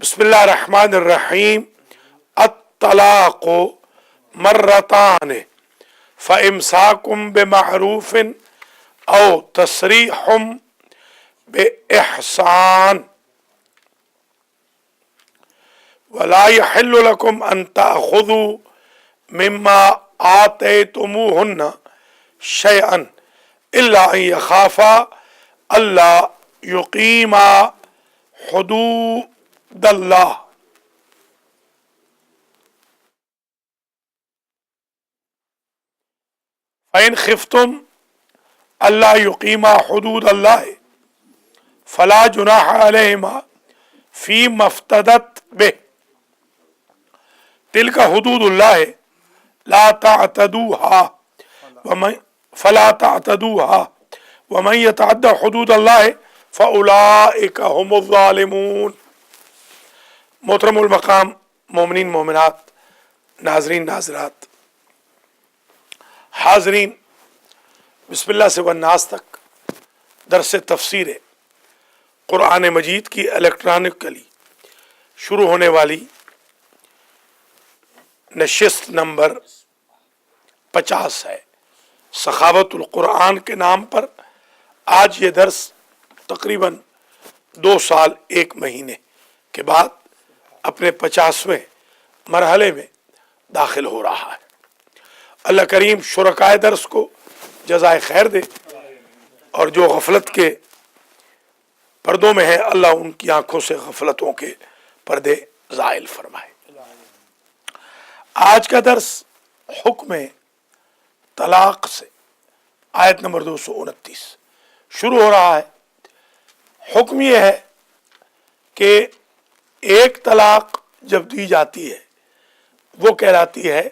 بسم اللہ الرحمن الرحیم الطلاق مرتان فامساکم بمعروف او تسریح باحسان ولا يحل لكم ان تأخذوا مما آتيتموهن شيئا الا ان يخافا الا يقيما حدود اللہ فإن خفتم الا يقيما حدود اللہ فلا جناح علیہما فيما افتدت به تلك حدود اللہ لا تعتدوها فلا تعتدوها ومن يتعد حدود اللہ فأولئك هم الظالمون۔ محترم المقام مومنین مومنات، ناظرین ناظرات، حاضرین، بسم اللہ سے والناس تک درس تفسیر قرآن مجید کی الیکٹرانکلی شروع ہونے والی نشست نمبر 50 ہے، سخاوت القرآن کے نام پر۔ آج یہ درس تقریباً 2 سال 1 مہینے کے بعد اپنے 50ویں مرحلے میں داخل ہو رہا ہے۔ اللہ کریم شرکائے درس کو جزائے خیر دے، اور جو غفلت کے پردوں میں ہے اللہ ان کی آنکھوں سے غفلتوں کے پردے زائل فرمائے۔ آج کا درس حکم طلاق سے آیت نمبر 229 شروع ہو رہا ہے۔ حکم یہ ہے کہ ایک طلاق جب دی جاتی ہے وہ کہلاتی ہے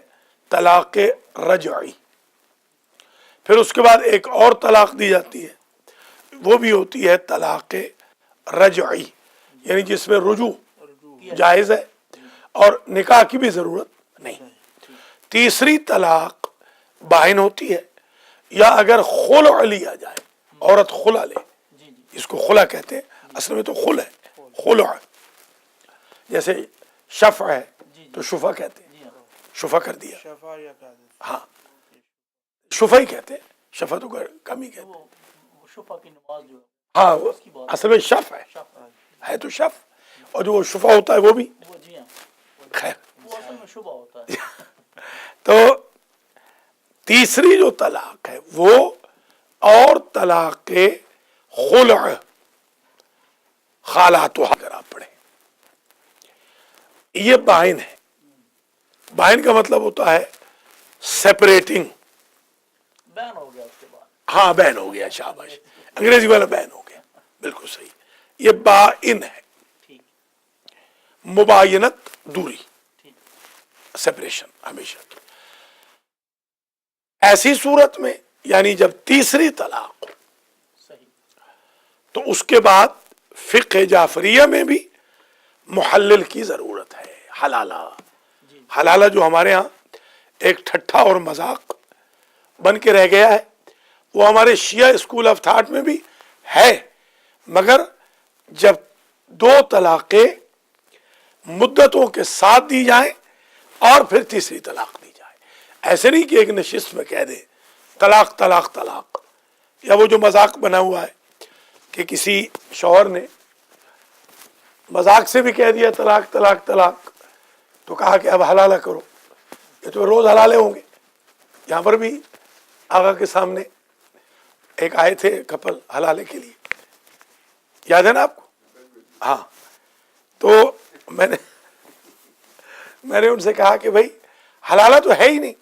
طلاق رجعی، پھر اس کے بعد ایک اور طلاق دی جاتی ہے وہ بھی ہوتی ہے طلاق رجعی، یعنی جس میں رجوع جائز ہے اور نکاح کی بھی ضرورت نہیں۔ تیسری طلاق باہن ہوتی ہے، یا اگر خلع لیا جائے، عورت خلع لے، اس کو خلع کہتے ہیں، اصل میں تو خلع ہے، خلع جیسے شفع ہے تو شفع کہتے ہیں، شفع کر دیا، ہاں شفع ہی کہتے ہیں، شفع تو کم ہی کہتے ہیں، ہاں اصل میں شفع ہے تو شفع، اور جو شفع ہوتا ہے وہ بھی خیر۔ تو تیسری جو طلاق ہے وہ اور طلاق خلع خالاتو اگر آپ پڑھیں، یہ باہن ہے۔ باہن کا مطلب ہوتا ہے سیپریٹنگ، بین ہو گیا اس کے بعد، ہاں بین ہو گیا، شاباش، انگریزی والا بین ہو گیا، بالکل صحیح۔ یہ باین ہے، مباینت دوری، سیپریشن ہمیشہ کی۔ ایسی صورت میں یعنی جب تیسری طلاق تو اس کے بعد فقہ جعفریہ میں بھی محلل کی ضرورت ہے۔ حلالہ، حلالہ جو ہمارے ہاں ایک ٹھٹھا اور مذاق بن کے رہ گیا ہے، وہ ہمارے شیعہ اسکول آف تھاٹ میں بھی ہے، مگر جب 2 طلاقیں مدتوں کے ساتھ دی جائیں اور پھر تیسری طلاق دی جائے، ایسے نہیں کہ ایک نشست میں کہہ دے طلاق طلاق طلاق، یا وہ جو مذاق بنا ہوا ہے کہ کسی شوہر نے مذاق سے بھی کہہ دیا طلاق طلاق طلاق، تو کہا کہ اب حلالہ کرو، یہ تو روز حلالے ہوں گے۔ یہاں پر بھی آقا کے سامنے ایک آئے تھے کپل حلالے کے لیے، یاد ہے نا آپ کو؟ ہاں، تو میں نے ان سے کہا کہ بھائی حلالہ تو ہے ہی نہیں،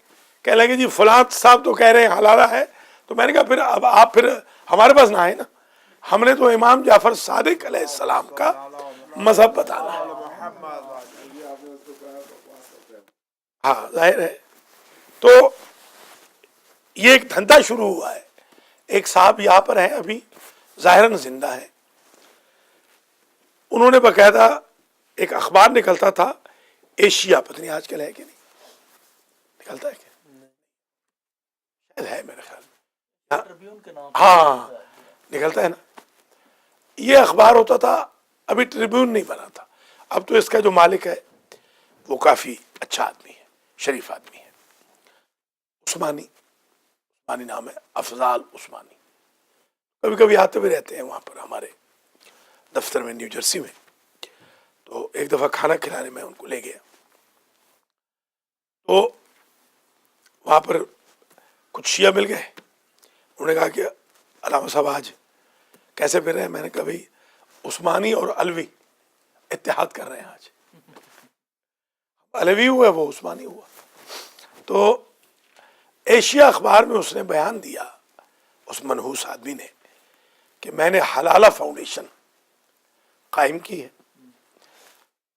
کہنے لگے جی فلاں صاحب تو کہہ رہے ہیں حلالہ ہے، تو میں نے کہا پھر اب آپ پھر ہمارے پاس نہ آئے نا، ہم نے تو امام جعفر صادق علیہ السلام کا مذہب بتانا ہے۔ ہاں ظاہر ہے، تو یہ ایک دھندا شروع ہوا ہے۔ ایک صاحب یہاں پر ہیں، ابھی ظاہراً زندہ ہے، انہوں نے باقاعدہ ایک اخبار نکلتا تھا ایشیا، پتہ نہیں آج کل ہے کہ نہیں، نکلتا ہے کہ ہے میرے خیال، ہاں نکلتا ہے نا، یہ اخبار ہوتا تھا، ابھی ٹریبیون نہیں بنا تھا، اب تو اس کا جو مالک ہے وہ کافی اچھا آدمی ہے، شریف آدمی ہے، عثمانی نام ہے، افضال عثمانی. کبھی کبھی آتے بھی رہتے ہیں وہاں پر ہمارے دفتر میں نیو جرسی میں. تو ایک دفعہ کھانا کھلانے میں ان کو لے گیا، تو وہاں پر کچھ شیعہ مل گئے. انہوں نے کہا کہ علامہ صاحب آج کیسے پھر رہے ہیں؟ میں نے کہا بھائی عثمانی اور علوی اتحاد کر رہے ہیں آج. علوی ہوا وہ عثمانی ہوا. تو ایشیا اخبار میں اس نے بیان دیا، اس منحوس آدمی نے، کہ میں نے حلالہ فاؤنڈیشن قائم کی ہے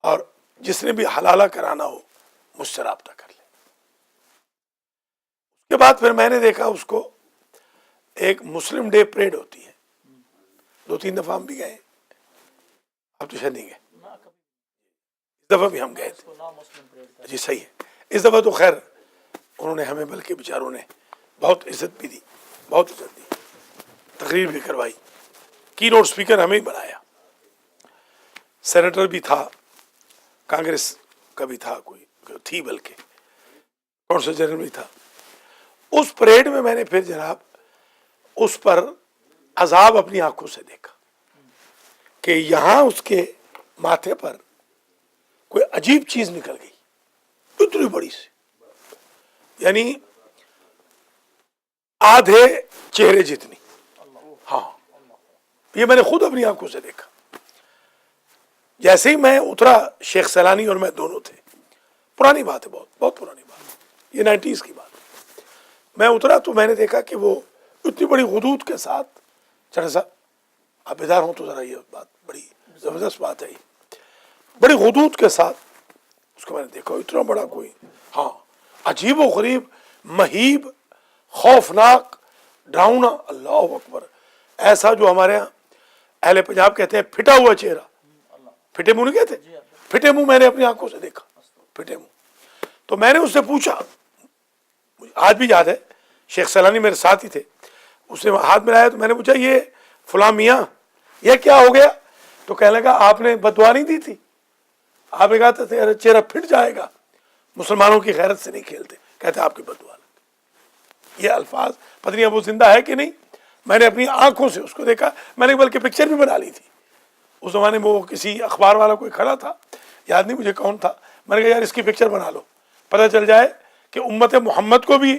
اور جس نے بھی حلالہ کرانا ہو مجھ سے رابطہ کر لے. اس کے بعد پھر میں نے دیکھا اس کو، ایک مسلم ڈے پریڈ ہوتی ہے، 2-3 دفعہ ہم بھی گئے، اب تو شاید نہیں گئے، اس دفعہ بھی ہم گئے تھے. جی صحیح ہے. اس دفعہ تو خیر انہوں نے ہمیں بلکہ بیچاروں نے بہت عزت بھی دی، بہت عزت دی، تقریر بھی کروائی، کی نوٹ اسپیکر ہمیں ہی بنایا. سینیٹر بھی تھا، کانگریس کا بھی تھا، کوئی تھی بلکہ کونسل جنرل بھی تھا. اس پریڈ میں نے پھر جناب اس پر عذاب اپنی آنکھوں سے دیکھا کہ یہاں اس کے ماتھے پر کوئی عجیب چیز نکل گئی، اتنی بڑی سی، یعنی آدھے چہرے جتنی. ہاں یہ میں نے خود اپنی آنکھوں سے دیکھا. جیسے ہی میں اترا، شیخ سیلانی اور میں دونوں تھے، پرانی بات ہے، بہت پرانی بات، یہ 90s کی بات. میں اترا تو میں نے دیکھا کہ وہ اتنی بڑی غدود کے ساتھ، چڑھا صاحب آپ بیدار ہوں تو ذرا، یہ بات بڑی زبردست بات ہے، یہ بڑی غدود کے ساتھ اس کو میں نے دیکھا، اتنا بڑا کوئی، ہاں عجیب و غریب، مہیب، خوفناک، ڈراؤنا، اللہ اکبر، ایسا جو ہمارے ہاں اہل پنجاب کہتے ہیں پھٹا ہوا چہرہ، پھٹے منہ نہیں کہتے، پھٹے منہ میں نے اپنی آنکھوں سے دیکھا، پھٹے منہ. تو میں نے اس سے پوچھا، آج بھی یاد ہے، شیخ سیلانی میرے ساتھ ہی تھے، اس نے ہاتھ ملایا تو میں نے پوچھا یہ فلاں میاں یہ کیا ہو گیا؟ تو کہنے لگا آپ نے بددعا نہیں دی تھی، آپ نے کہا تھا تیرا چہرہ پھٹ جائے گا، مسلمانوں کی غیرت سے نہیں کھیلتے، کہتے آپ کی بددعا. یہ الفاظ پتہ نہیں اب وہ زندہ ہے کہ نہیں، میں نے اپنی آنکھوں سے اس کو دیکھا. میں نے بلکہ پکچر بھی بنا لی تھی. اس زمانے میں وہ کسی اخبار والا کوئی کھڑا تھا، یاد نہیں مجھے کون تھا، میں نے کہا یار اس کی پکچر بنا لو، پتہ چل جائے کہ امت محمد کو بھی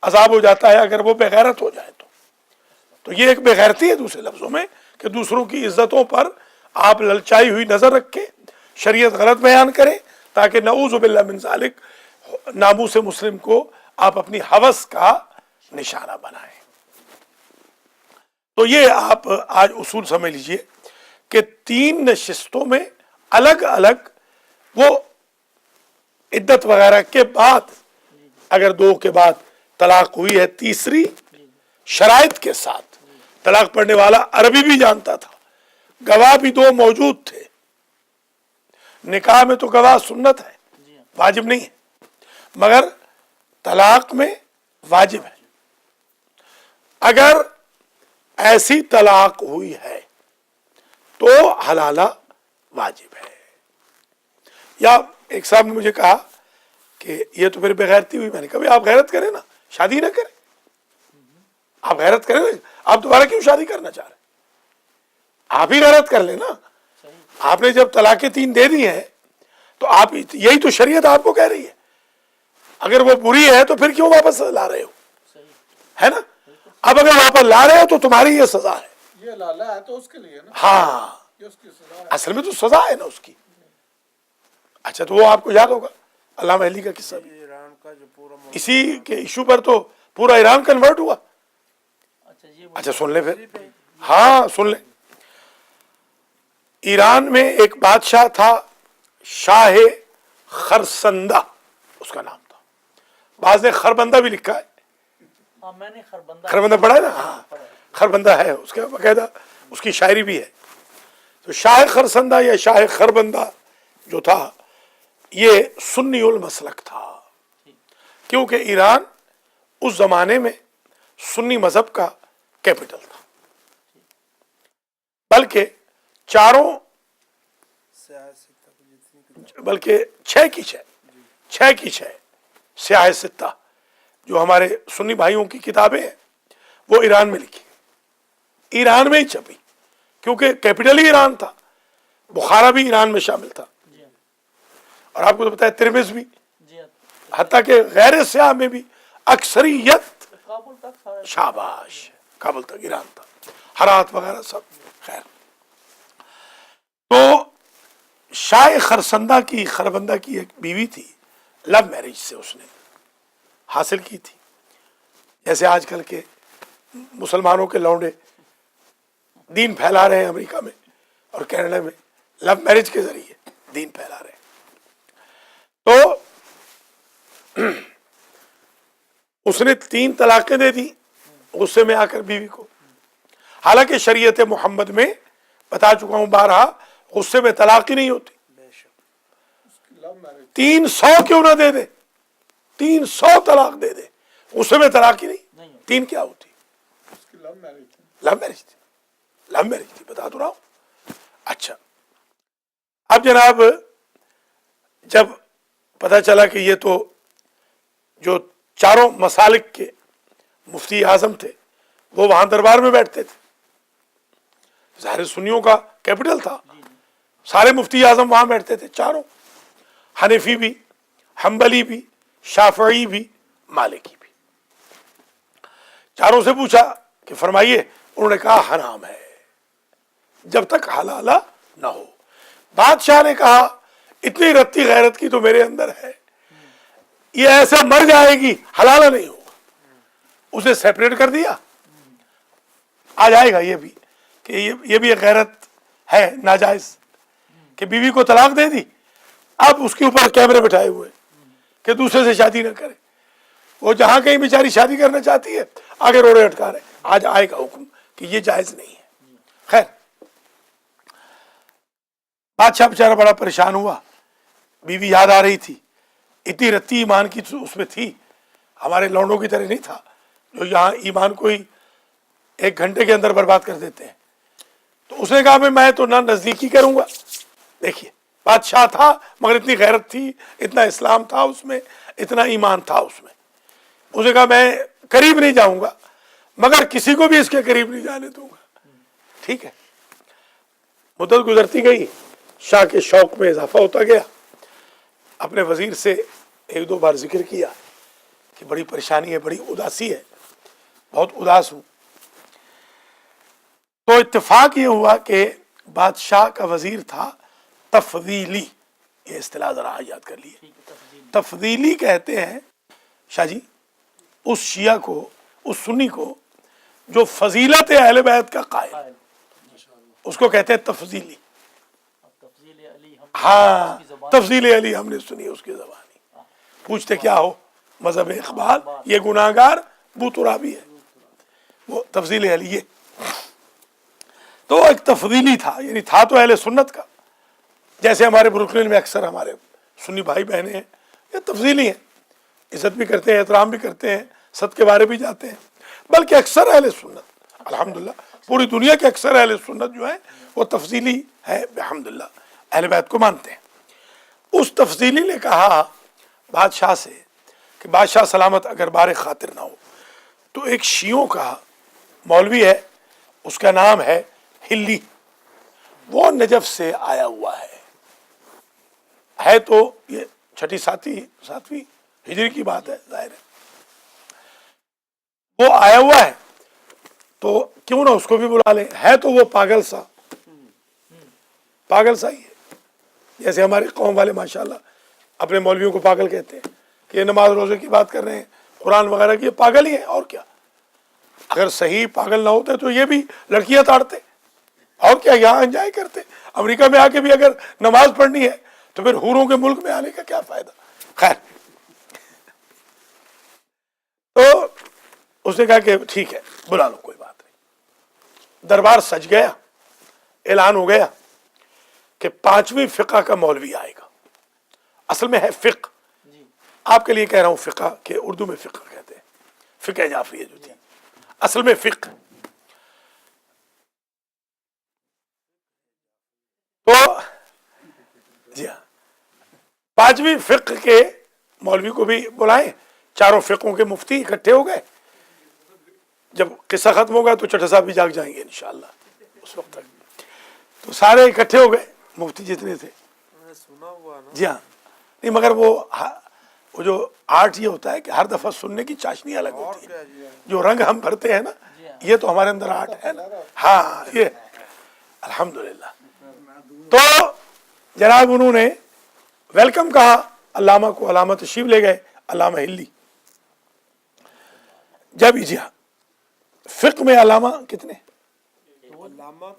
عذاب ہو جاتا ہے اگر وہ بغیرت ہو جائے. تو یہ ایک بغیرتی ہے دوسرے لفظوں میں، کہ دوسروں کی عزتوں پر آپ للچائی ہوئی نظر رکھیں، شریعت غلط بیان کریں، تاکہ نعوذ باللہ من ذالک ناموس مسلم کو آپ اپنی ہوس کا نشانہ بنائیں. تو یہ آپ آج اصول سمجھ لیجئے کہ 3 نشستوں میں الگ الگ وہ عدت وغیرہ کے بعد، اگر 2 کے بعد طلاق ہوئی ہے، تیسری شرائط کے ساتھ، طلاق پڑھنے والا عربی بھی جانتا تھا، گواہ بھی 2 موجود تھے. نکاح میں تو گواہ سنت ہے، واجب نہیں ہے، مگر طلاق میں واجب ہے. اگر ایسی طلاق ہوئی ہے تو حلالہ واجب ہے. یا ایک صاحب نے مجھے کہا کہ یہ تو پھر بغیرتی ہوئی. میں نے کہا آپ غیرت کریں نا، شادی نہ کریں، آپ غیرت کریں نا، آپ دوبارہ کیوں شادی کرنا چاہ رہے ہیں؟ آپ ہی غیرت کر لیں نا. آپ نے جب طلاقیں 3 دے دی ہیں تو آپ، یہی تو شریعت آپ کو کہہ رہی ہے. اگر وہ بری ہے تو پھر کیوں واپس لا رہے ہو؟ ہے نا. اب اگر واپس لا رہے ہو تو تمہاری یہ سزا ہے. یہ لالا ہے تو اس کے لیے نا، ہاں یہ اس کی سزا ہے. اصل میں تو سزا ہے نا اس کی. اچھا تو وہ آپ کو یاد ہوگا علامہ علی کا قصہ بھی، ایران کا جو پورا اسی کے ایشو پر تو پورا ایران کنورٹ ہوا. اچھا سن لیں پھر، ہاں سن لیں. ایران میں ایک بادشاہ تھا، شاہ خرسندہ اس کا نام تھا. بعض نے خربندہ بھی لکھا ہے، میں نے خربندہ پڑھا ہے نا. ہاں خربندہ ہے اس کا باقاعدہ، اس کی شاعری بھی ہے. تو شاہ خرسندہ یا شاہ خربندہ جو تھا یہ سنی المسلک تھا، کیونکہ ایران اس زمانے میں سنی مذہب کا کیپٹل تھا. بلکہ چاروں سیاسی تقلید बल्कि 6 की 6 स्याह सित्ता जो हमारे सुन्नी भाइयों की किताबें हैं वो ईरान में लिखी, ईरान में ही छपी, क्योंकि कैपिटल ही ईरान था, बुखारा भी ईरान में शामिल था। जी हाँ, और आपको तो पता है तिरमिज़ भी, जी हाँ, हत्ता के गैर स्याह में भी अक्सरियत काबुल तक सारे शाबाश, काबुल तक ईरान था, हरात वगैरह सब। खैर, तो शाह खरबंदा की एक बीवी थी, लव मैरिज से उसने हासिल की थी। जैसे आजकल के मुसलमानों के लौंडे दीन फैला रहे हैं अमेरिका में और कनाडा में, लव मैरिज के जरिए दीन फैला रहे हैं। तो उसने 3 तलाकें दे दी गुस्से में आकर बीवी को। हालांकि शरीयत मोहम्मद में बता चुका हूं बारहा, गुस्से में तलाक ही नहीं होती। लव मैरिज 300 क्यों ना दे दे, 300 तलाक दे दे, गुस्से में तलाक ही नहीं। 3 क्या होती? उसकी लव मैरिज थी। लव मैरिज थी, बता तो रहा हूं। अच्छा, अब जनाब जब पता चला कि ये तो जो चारों मसालिक के मुफ्ती आजम थे वो वहां दरबार में बैठते थे, ज़ाहिर सुन्नियों का कैपिटल था, सारे मुफ्ती आजम वहां बैठते थे चारों, हनीफी भी, हम्बली भी, शाफई भी, मालिकी भी। चारों से पूछा कि फरमाइए, उन्होंने कहा हराम है जब तक हलाला ना हो। बादशाह ने कहा इतनी रत्ती गैरत की तो मेरे अंदर है, ये ऐसा मर जाएगी हलाला नहीं होगा। उसे सेपरेट कर दिया, आ जाएगा ये भी कि ये भी एक गैरत है नाजायज कि बीवी को तलाक दे दी, अब उसके ऊपर कैमरे बिठाए हुए कि दूसरे से शादी न करे। वो जहां कहीं बेचारी शादी करना चाहती है आगे रोड़े अटका रहे। आज आएगा हुक्म कि ये जायज नहीं है। खैर, बादशाह बेचारा बड़ा परेशान हुआ, बीवी याद आ रही थी, इतनी रत्ती ईमान की उसमें थी, हमारे लौंडों की तरह नहीं था जो यहाँ ईमान को ही 1 घंटे के अंदर बर्बाद कर देते हैं। तो उसने कहा मैं तो ना नजदीकी करूंगा। देखिए, बादशाह था मगर इतनी गैरत थी, इतना इस्लाम था उसमें, इतना ईमान था उसमें। उसने कहा मैं करीब नहीं जाऊंगा मगर किसी को भी इसके करीब नहीं जाने दूंगा। ठीक है, मुद्दत गुजरती गई, शाह के शौक में इजाफा होता गया। अपने वजीर से 1-2 बार जिक्र किया कि बड़ी परेशानी है, बड़ी उदासी है, बहुत उदास हूं। तो इत्तेफाक ये हुआ कि बादशाह का वजीर था तफदीली, ये इस्तिलाह जरा याद कर लिए। तफदीली कहते हैं शाह जी उस शिया को, उस सुन्नी को जो फजीलत अहले बैत का कायल, उसको कहते हैं तफजीली। हाँ, तफजील अली हमने सुनी उसकी ज़बानी। पूछते क्या हो, मजहब इकबाल, ये गुनाहगार बूतुराबी है, वो तफजील अली ये। तो एक तफदीली था, यानी था तो अहले सुन्नत का। जैसे हमारे ब्रुकलिन में अक्सर हमारे सुन्नी भाई बहनें हैं, ये तफजीली हैं, इज्जत भी करते हैं, एहतराम भी करते हैं, सद के बारे भी जाते हैं, बल्कि अक्सर अहले सुन्नत, अल्हम्दुलिल्लाह पूरी दुनिया के अक्सर अहले सुन्नत जो है वो तफजीली है, अल्हम्दुलिल्लाह अहले बैत को मानते हैं। उस तफजीली ने कहा बादशाह से कि बादशाह सलामत अगर बारे खातिर ना हो तो एक शियों का मौलवी है, उसका नाम है हिल्ली, वो नजफ से आया हुआ है तो ये 6ठी 7वीं हिजरी की बात है, जाहिर है वो आया हुआ है, तो क्यों ना उसको भी बुला ले। है तो वो पागल सा ही है, जैसे हमारे कौम वाले माशाल्लाह अपने मौलवियों को पागल कहते हैं कि ये नमाज रोजे की बात कर रहे हैं, कुरान वगैरह की, पागल ही है और क्या। अगर सही पागल ना होते तो ये भी लड़कियां ताड़ते और क्या, यहाँ एंजॉय करते। अमेरिका में आके भी अगर नमाज पढ़नी है तो फिर हूरों के मुल्क में आने का क्या फायदा। खैर, तो उसने कहा कि ठीक है बुला लो, कोई बात नहीं। दरबार सज गया, ऐलान हो गया कि 5वीं फिक़ा का मौलवी आएगा। असल में है फिक़, आपके लिए कह रहा हूं फिक़ा के उर्दू में फिक़ कहते हैं, फिक़ह जाफ़रिया जो थी, असल में फिक़। तो जी हाँ, पांचवी फिक्र के मौलवी को भी बुलाएं, चारों फिक्रों के मुफ्ती इकट्ठे हो गए। जब किस्सा खत्म होगा तो चट्टा साहब भी जाग जाएंगे इंशाअल्लाह उस वक्त तक। तो सारे इकट्ठे हो गए मुफ्ती जितने थे। सुना हुआ ना। जी हाँ, नहीं मगर वो जो आर्ट ये होता है कि हर दफा सुनने की चाशनी अलग होती है। जो रंग हम भरते हैं ना, ये तो हमारे अंदर आर्ट है ना। हाँ, ये अल्हम्दुलिल्लाह। तो जनाब उन्होंने वेलकम कहा अल्लामा को, अल्लामा तशरीफ ले गए, अल्लामा हिल्ली। जब जी हाँ, फिक्र में अल्लामा कितने?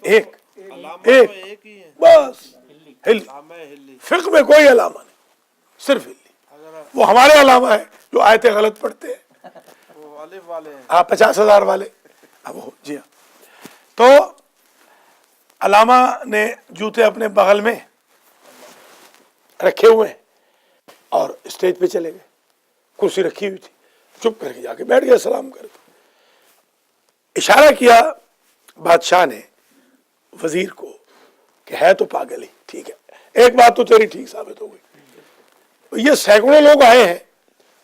एक एक ही है। बस हिल्ली। फिक्र में कोई अलामा नहीं, सिर्फ हिल्ली। वो हमारे अलामा है जो आयतें गलत पढ़ते हैं, वो अलिफ वाले हैं। हाँ 50,000 वाले। अब वो जी हाँ। तो अलामा ने जूते अपने बगल में रखे हुए और स्टेज पे चले गए। कुर्सी रखी हुई थी, चुप करके जाके बैठ गया सलाम करके। इशारा किया बादशाह ने वजीर को कि है तो पागल ही, ठीक है, एक बात तो तेरी ठीक साबित हो गई। ये सैकड़ों लोग आए हैं,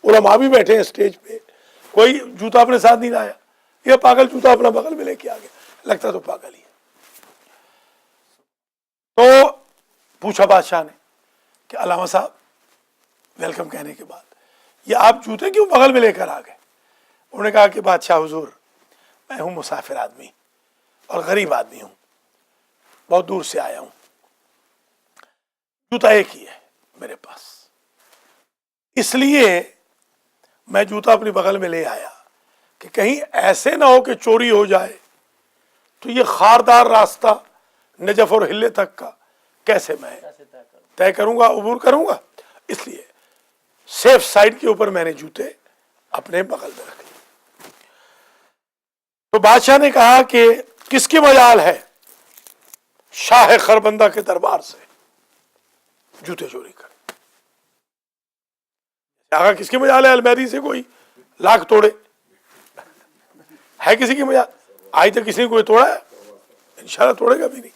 उलमा भी बैठे हैं स्टेज पे, कोई जूता अपने साथ नहीं लाया, ये पागल जूता अपना बगल में लेके आ गया, लगता तो पागल ही है। तो पूछा बादशाह ने कि अल्लामा साहब वेलकम कहने के बाद ये आप जूते क्यों बगल में लेकर आ गए? उन्होंने कहा कि बादशाह हुजूर, मैं हूं मुसाफिर आदमी और गरीब आदमी हूं, बहुत दूर से आया हूं, जूता एक ही है मेरे पास, इसलिए मैं जूता अपनी बगल में ले आया कि कहीं ऐसे ना हो कि चोरी हो जाए, तो ये खारदार रास्ता नजफ और हिल्ले तक का कैसे मैं तय करूंगा, अबूर करूंगा, इसलिए सेफ साइड के ऊपर मैंने जूते अपने बगल में रख लिए। तो बादशाह ने कहा कि किसकी मजाल है शाह खरबंदा के दरबार से जूते चोरी कर? आगा किसकी मजाल है अलमैरी से कोई लाख तोड़े? है किसी की मजाल? आज तक किसी ने कोई तोड़ा है? इंशाल्लाह तोड़ेगा भी नहीं।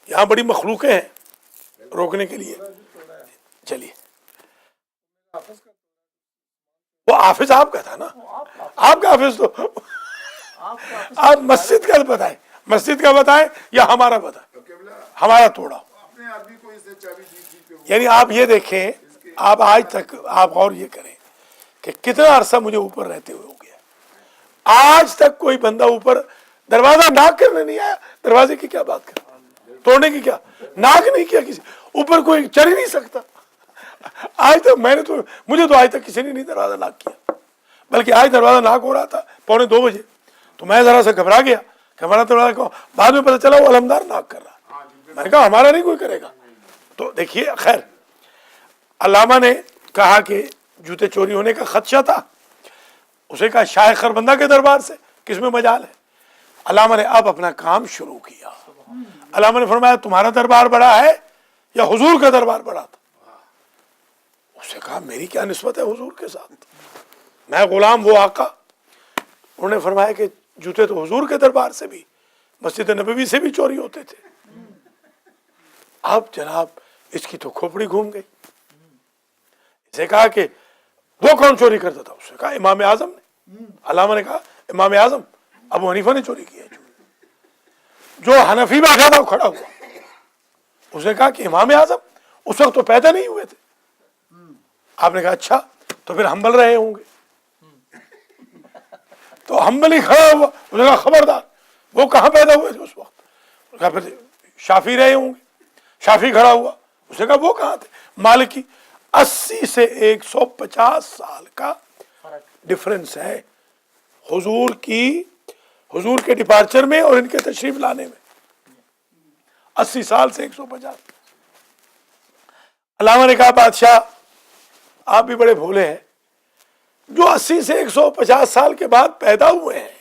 यहां बड़ी मखलूकें हैं रोकने के लिए। चलिए, वो हाफिज आपका था ना, आपका हाफिज तो आप मस्जिद का बताएं, मस्जिद का बताएं या हमारा बताएं? हमारा तोड़ा। यानी आप ये देखें, आप आज तक आप और ये करें कि कितना अरसा मुझे ऊपर रहते हुए हो गया, आज तक कोई बंदा ऊपर दरवाजा नाक करने नहीं आया। दरवाजे की क्या बात कर, तोड़ने की क्या, नाक नहीं किया किसी, ऊपर कोई चढ़ ही नहीं सकता। आज तक मुझे तो आज तक किसी ने नहीं दरवाजा नाक किया, बल्कि आज दरवाजा नाक हो रहा था 1:45 बजे, तो मैं जरा सा घबरा गया कि हमारा दरवाजा क्यों, बाद में पता चला वो अलमदार नाक कर रहा। मैंने कहा हमारा नहीं कोई करेगा। तो देखिए, खैर अल्लामा ने कहा कि जूते चोरी होने का खदशा था, उसे कहा शाह खरबंदा के दरबार से किसमें मजाल है। अल्लामा ने अब अपना काम शुरू किया। अल्लामा ने फरमाया तुम्हारा दरबार बड़ा है या हुजूर का दरबार बड़ा था? उसने कहा मेरी क्या निस्बत है हुजूर के साथ, मैं गुलाम वो आका। उन्होंने फरमाया कि जूते तो हुजूर के दरबार से भी, मस्जिद नबवी से भी चोरी होते थे। अब जनाब इसकी तो खोपड़ी घूम गई। इसे कहा कि वो कौन चोरी करता था? उसने कहा इमाम आजम ने। अल्लामा ने कहा इमाम आजम अबू हनीफा ने चोरी किया। जो हनफी बैठा था वो खड़ा हुआ, उसने कहा कि इमाम आजम उस वक्त तो पैदा नहीं हुए थे। आपने कहा अच्छा, तो फिर हम्बल रहे होंगे। तो हम्बल ही खड़ा हुआ, उसने कहा खबरदार वो कहाँ पैदा हुए थे उस वक्त? कहा फिर शाफी रहे होंगे। शाफी खड़ा हुआ, उसने कहा वो कहाँ थे? मालिकी। 80 से 150 साल का डिफरेंस है हुजूर के डिपार्चर में और इनके तशरीफ लाने में। 80 साल से 150। अल्लामा ने कहा बादशाह आप भी बड़े भोले हैं, जो 80 से 150 साल के बाद पैदा हुए हैं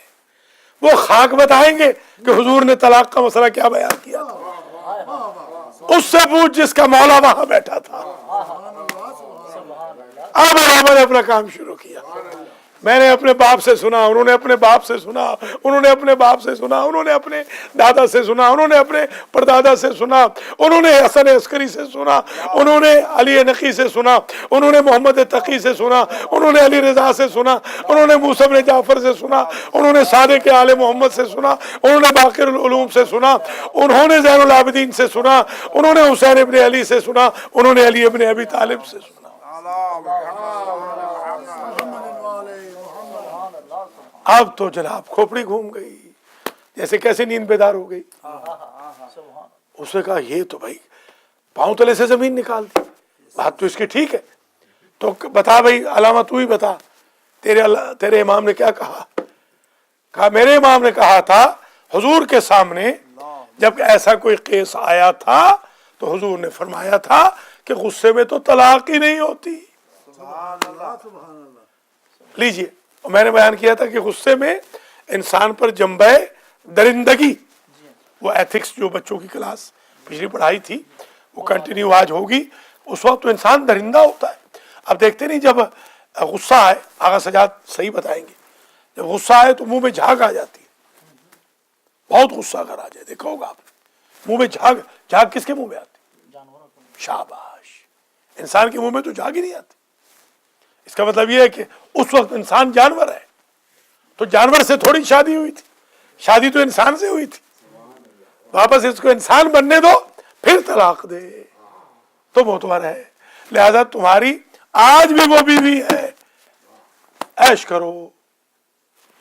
वो खाक बताएंगे कि हुजूर ने तलाक का मसला क्या बयान किया था। उससे पूछ जिसका मौला वहां बैठा था। अब अल्लामा ने अपना काम शुरू किया। मैंने अपने बाप से सुना, उन्होंने अपने बाप से सुना, उन्होंने अपने बाप से सुना, उन्होंने अपने दादा से सुना, उन्होंने अपने परदादा से सुना, उन्होंने हसन अस्करी से सुना, उन्होंने अली नकी से सुना, उन्होंने मोहम्मद तकी से सुना, उन्होंने अली रजा से सुना, उन्होंने मूसा इब्न जाफर से सुना, उन्होंने सादिक आले मोहम्मद से सुना, उन्होंने बाकिरुल उलूम से सुना, उन्होंने ज़ैनुल आबिदीन से सुना, उन्होंने हुसैन इब्न अली से सुना, उन्होंने अली इब्न अबी तालिब से सुना। अब तो जनाब खोपड़ी घूम गई, जैसे कैसे नींद बेदार हो गई। उसने कहा ये तो भाई पांव तले से जमीन निकाल दी, बात तो इसकी ठीक है, तो बता भाई अलामा तू ही बता, तेरे इमाम ने क्या कहा? कहा मेरे इमाम ने कहा था हुजूर के सामने जब ऐसा कोई केस आया था तो हुजूर ने फरमाया था कि गुस्से में तो तलाक ही नहीं होती। लीजिए, और मैंने बयान किया था कि गुस्से में इंसान पर जंबे दरिंदगी, वो एथिक्स जो बच्चों की क्लास पिछली पढ़ाई थी वो कंटिन्यू आज होगी। उस वक्त तो इंसान दरिंदा होता है। अब देखते नहीं, जब गुस्सा आए, आगा सजाद सही बताएंगे, जब गुस्सा आए तो मुंह में झाग आ जाती है। बहुत गुस्सा अगर आ जाए, देखा होगा आप, मुंह में झाग, झाग किसके मुंह में आती? शाबाश, इंसान के मुंह में तो झाग ही नहीं आती। इसका मतलब यह है कि उस वक्त इंसान जानवर है, तो जानवर से थोड़ी शादी हुई थी, शादी तो इंसान से हुई थी। वापस इसको इंसान बनने दो, फिर तलाक दे तो मोतबर है। लिहाजा तुम्हारी आज भी वो बीवी है, ऐश करो,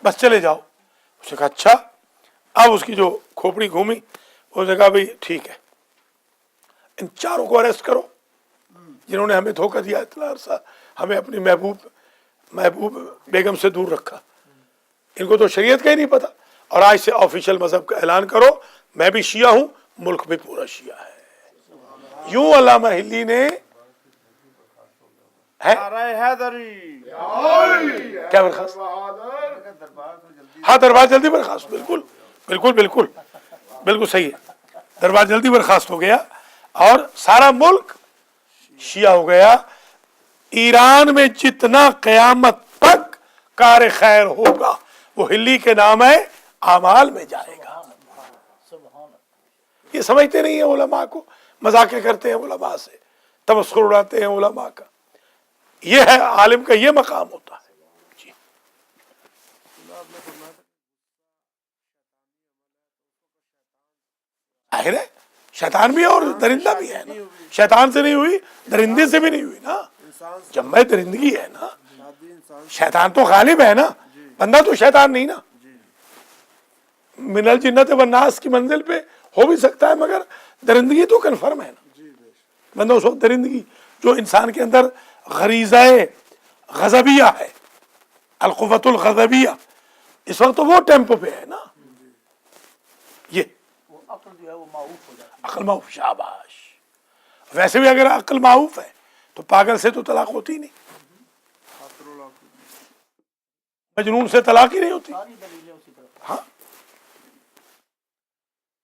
बस चले जाओ। उसने कहा अच्छा। अब उसकी जो खोपड़ी घूमी, उसने कहा भाई ठीक है, इन चारों को अरेस्ट करो जिन्होंने हमें धोखा दिया, इतना अरसा हमें अपनी महबूब बेगम से दूर रखा। इनको तो शरीयत का ही नहीं पता, और आज से ऑफिशियल मजहब का ऐलान करो, मैं भी शिया हूं, मुल्क भी पूरा शिया है। यूं अल्लामा हिल्ली ने है क्या बर्खास्त? हाँ, दरबार जल्दी बर्खास्त, बिल्कुल बिल्कुल बिल्कुल बिल्कुल सही है, दरबार जल्दी बर्खास्त हो गया और सारा मुल्क शिया हो गया। ईरान में जितना क़यामत तक कार खैर होगा वो हिल्ली के नाम है आमाल में जाएगा। ये समझते नहीं है उलमा को, मजाक करते हैं उलमा से, तमस्खुर उड़ाते हैं उलमा का। ये है आलिम का, ये मकाम होता है जी। आखिर है शैतान भी है और दरिंदा भी है ना। शैतान से नहीं हुई, दरिंदे से भी नहीं हुई ना, जब मैं दरिंदगी है ना। शैतान तो गालिब है ना, बंदा तो शैतान नहीं ना। मिनल जिन्नत व नास की मंजिल पे हो भी सकता है, मगर दरिंदगी तो कन्फर्म है ना। बंदा उस वक्त दरिंदगी जो इंसान के अंदर गरीज़ाए गज़बिया है, अलकुव्वतुल गज़बिया, इस वक्त तो वो टेम्पो पे है ना। ये अक्ल जो है वो माऊफ हो जाती है। अक्ल माऊफ, शाबाश। वैसे भी अगर अक्ल माऊफ है तो पागल से तो तलाक होती ही नहीं, मजनून से तलाक ही नहीं होती। सारी दलीलें उसी तरफ। हाँ,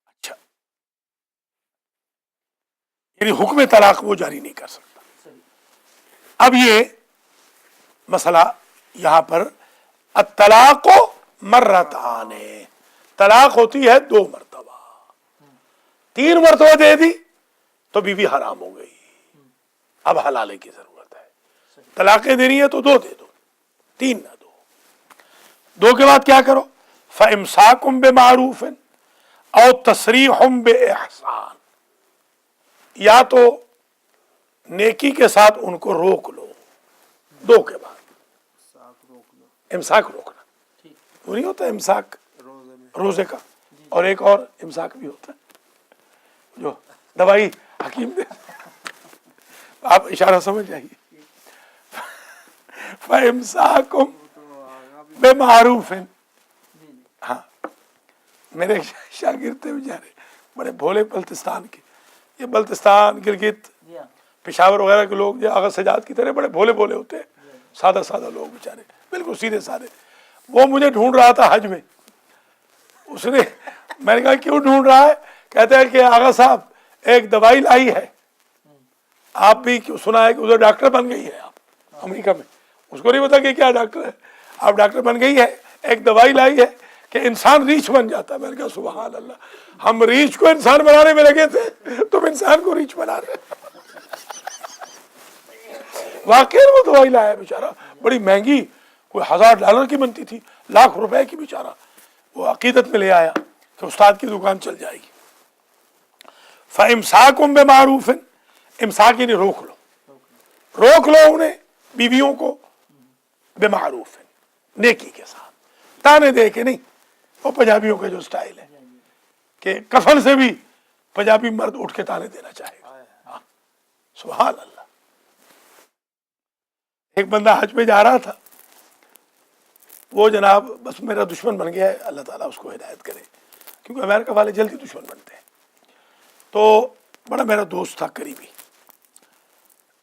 अच्छा, यानी हुक्म तलाक वो जारी नहीं कर सकता। सही। अब ये मसला यहां पर अत्तलाको मर्रताने, तलाक होती है 2 मरतबा, 3 मरतबा दे दी तो बीवी हराम हो गई, अब हलाले की जरूरत है। तलाकें देनी है तो 2 दे दो, 3 ना दो। 2 के बाद क्या करो? फ़इम्साकुम बिमारूफ़िन औ तसरीहुम बिइहसान, या तो नेकी के साथ उनको रोक लो। 2 के बाद इमसाक रोकना, वो नहीं होता इमसाक रोजे का, और एक और इमसाक भी होता है जो दवाई हकीम दे। आप इशारा समझ जाइए। फ़इम्साकुम बिमारूफ़िन। हाँ, मेरे शागिर्द थे बेचारे, बड़े भोले बल्तिस्तान के, ये बल्तिस्तान गिलगित जी हाँ। पेशावर वगैरह के लोग जो आगा सजाद की तरह बड़े भोले भोले होते हैं, सादा सादा लोग बेचारे, बिल्कुल सीधे साधे। वो मुझे ढूंढ रहा था हज में, उसने, मैंने कहा क्यों ढूंढ रहा है? कहते हैं कि आगा साहब एक दवाई लाई है, आप भी क्यों सुना है कि उधर डॉक्टर बन गई है आप अमेरिका में। उसको नहीं पता कि क्या डॉक्टर है। अब डॉक्टर बन गई है, एक दवाई लाई है कि इंसान रीछ बन जाता है। मैंने कहा सुभान अल्लाह, हम रीछ को इंसान बनाने में लगे थे, तुम इंसान को रीछ बना रहे। वाकई वो दवाई लाया बेचारा, बड़ी महंगी, कोई $1000 की बनती थी, लाख रुपए की। बेचारा वो अकीदत में ले आया कि उस्ताद की दुकान चल जाएगी। फ़इम्साकुम बिमारूफ़िन, इम्साक यानी रोक लो, रोक लो उन्हें, बीवियों को, बिमारूफ़िन, नेकी के साथ, ताने दे के नहीं। वो पंजाबियों का जो स्टाइल है कि कफन से भी पंजाबी मर्द उठ के ताने देना चाहेगा। सुभान अल्लाह। एक बंदा हज पे जा रहा था, वो जनाब बस मेरा दुश्मन बन गया है, अल्लाह ताला उसको हिदायत करे, क्योंकि अमेरिका वाले जल्दी दुश्मन बनते हैं। तो बड़ा मेरा दोस्त था करीबी,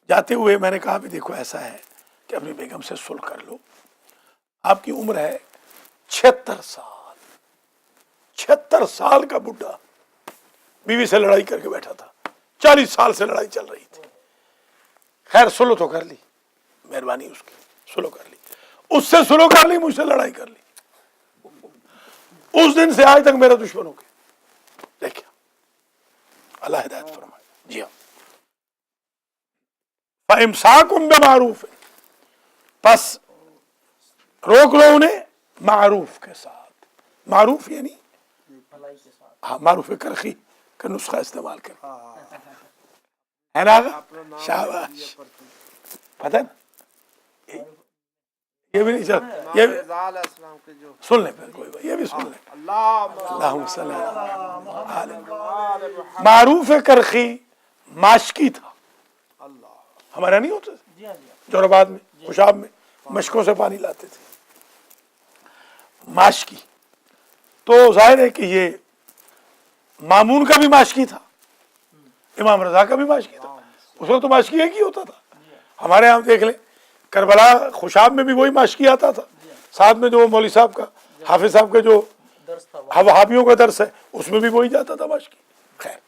जाते हुए मैंने कहा भी देखो ऐसा है कि अपनी बेगम से सुलह कर लो, आपकी उम्र है 76 साल, 76 साल का बुढ़ा बीवी से लड़ाई करके बैठा था, 40 साल से लड़ाई चल रही थी। खैर सुलह तो कर ली, मेहरबानी उसकी, सुलह कर ली, उससे सुलह कर ली, मुझसे लड़ाई कर ली। उस दिन से आज तक मेरा दुश्मन हो गया। देखिए अल्लाह हिदायत फरमाए। जी हाँ, फ़इम्साकुम बिमारूफ़, बस रोक लो उन्हें मारूफ के साथ। मारूफ यानी भलाई के साथ। हाँ, मारूफ करखी का नुस्खा इस्तेमाल कर, है ना? शाबाश, पता है ना? ये भी नहीं चल, ये भी सुन ले, फिर कोई बात, ये भी सुन ले। अल्लाहुम्मा सल्ली अला मारूफ करखी माशकी था, हमारा नहीं होता जी हाँ, जी हाँ। जोराबाद में, खुशाब में मशकों से पानी लाते थे, माशकी। तो जाहिर है कि ये मामून का भी माशकी था, इमाम रजा का भी माशकी था। उसमें तो माशकी एक ही होता था। हमारे यहाँ देख लें, करबला खुशाब में भी वही माशकी आता था, साथ में जो मौली साहब का, हाफिज साहब का जो दर्स था वो। वहाबियों का दर्स है, उसमें भी वही जाता था माशकी। खैर,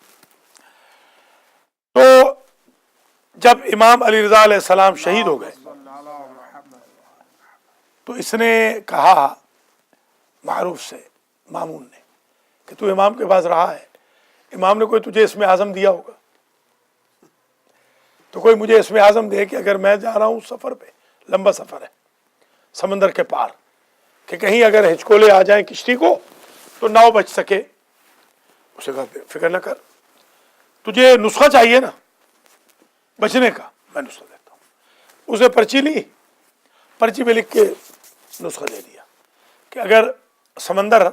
तो जब इमाम अली रज़ा अलैहिस्सलाम शहीद हो गए तो इसने कहा मारूफ से, मामून ने, कि तू इमाम के पास रहा है, इमाम ने कोई तुझे इसमें आज़म दिया होगा, तो कोई मुझे इसमें आज़म दे कि अगर मैं जा रहा हूँ सफ़र पे, लंबा सफ़र है समंदर के पार, कि कहीं अगर हिचकोले आ जाएं किश्ती को तो नाव बच सके। उसे कहा फिक्र न कर, तुझे नुस्खा चाहिए ना बचने का, मैं नुस्खा देता हूँ। उसे पर्ची ली, पर्ची पे लिख के नुस्खा दे दिया कि अगर समंदर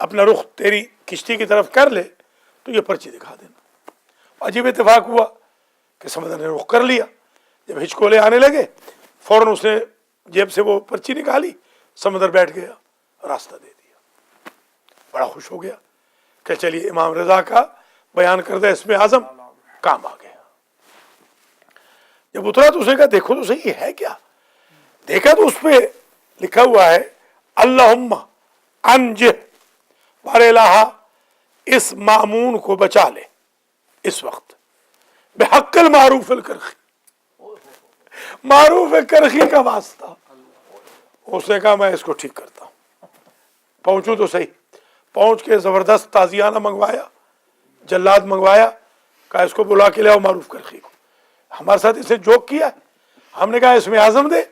अपना रुख तेरी किश्ती की तरफ कर ले तो ये पर्ची दिखा देना। अजीब इत्तेफाक हुआ कि समंदर ने रुख कर लिया। जब हिचकोले आने लगे फौरन उसने जेब से वो पर्ची निकाली, समंदर बैठ गया, रास्ता दे दिया। बड़ा खुश हो गया कि चलिए इमाम रजा का बयान कर दे इसमें आज़म काम आ गया। जब उतरा तो उसने कहा देखो तो सही है क्या, देखा तो उस पर लिखा हुआ है अल्लाहुम्मा अंजिह बारेलाहा, इस मामून को बचा ले इस वक्त बेहक्कल मारूफ करखी, मारूफ करखी का वास्ता। उसने कहा मैं इसको ठीक करता हूँ, पहुंचू तो सही। पहुंच के जबरदस्त ताजियाना मंगवाया, जल्लाद मंगवाया, कहा इसको बुला के ले आओ मारूफ करखी को। हमारे साथ इसे जोक किया है, हमने कहा इसमें आज़म दे,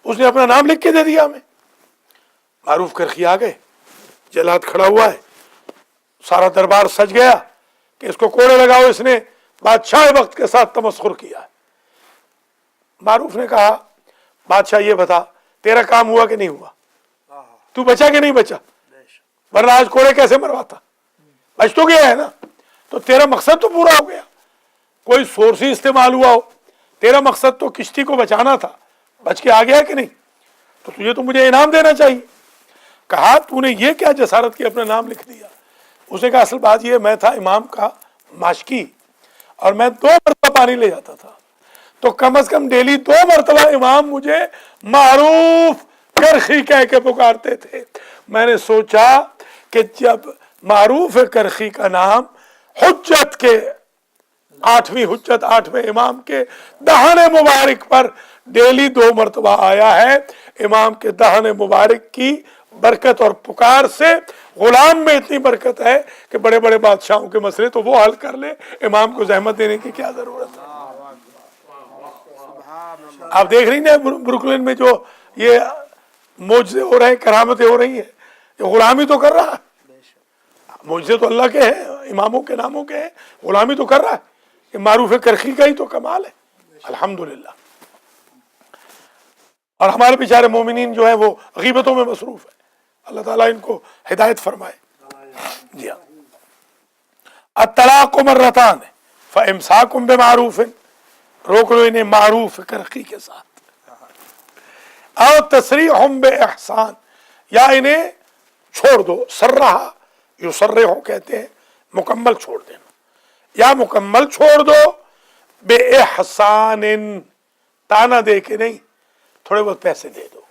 उसने अपना नाम लिख के दे दिया हमें। मारूफ करखी आ गए, जल्लाद खड़ा हुआ है, सारा दरबार सज गया कि इसको कोड़े लगाओ, इसने बादशाह वक्त के साथ तमस्खुर किया है। मारूफ ने कहा बादशाह ये बता तेरा काम हुआ कि नहीं हुआ, तू बचा कि नहीं बचा, वरना आज कोड़े कैसे मरवाता, बच तो गया है ना, तो तेरा मकसद तो पूरा हो गया। कोई सोर्स ही इस्तेमाल हुआ हो, तेरा मकसद तो किश्ती को बचाना था, बच के आ गया कि नहीं, तो तुझे तो मुझे इनाम देना चाहिए। कहा तूने ये क्या जसारत की अपना नाम लिख दिया। उसने कहा असल बात ये, मैं था इमाम का माशकी और मैं 2 मरतबा पानी ले जाता था, तो कम से कम डेली 2 मरतबा इमाम मुझे मारूफ करखी कह के पुकारते थे। मैंने सोचा कि जब मारूफ करखी का नाम हुज्जत के 8वीं हुज्जत 8वें इमाम के दहन मुबारक पर डेली 2 मरतबा आया है। इमाम के दहन मुबारक की बरकत और पुकार से गुलाम में इतनी बरकत है कि बड़े बड़े बादशाहों के मसले तो वो हल कर ले, इमाम को जहमत देने की क्या जरूरत है। आप देख रही हैं ब्रुकलिन में जो ये मौजज़े हो रहे हैं, करामतें हो रही हैं, ये गुलामी तो कर रहा है। मौजज़े तो अल्लाह के हैं, इमामों के नामों के हैं, गुलामी तो कर रहा है। ये मारूफ करखी का ही तो कमाल है, अल्हम्दुलिल्लाह। और हमारे बेचारे मोमिनीन जो है वो गीबतों में मसरूफ है, अल्लाह ताला इनको हिदायत फरमाए। जी हाँ, अत्तलाक़ु मर्रतान फ़इम्साकुम बिमारूफ़िन, रोक लो इन्हें मारूफ करखी के साथ, और तसरीहुम बिइहसान, या इन्हें छोड़ दो। सर्रहा युसर्रिहु कहते हैं मुकम्मल छोड़ देना, या मुकम्मल छोड़ दो बिइहसानिन, ताना दे के नहीं, थोड़े बहुत पैसे दे दो,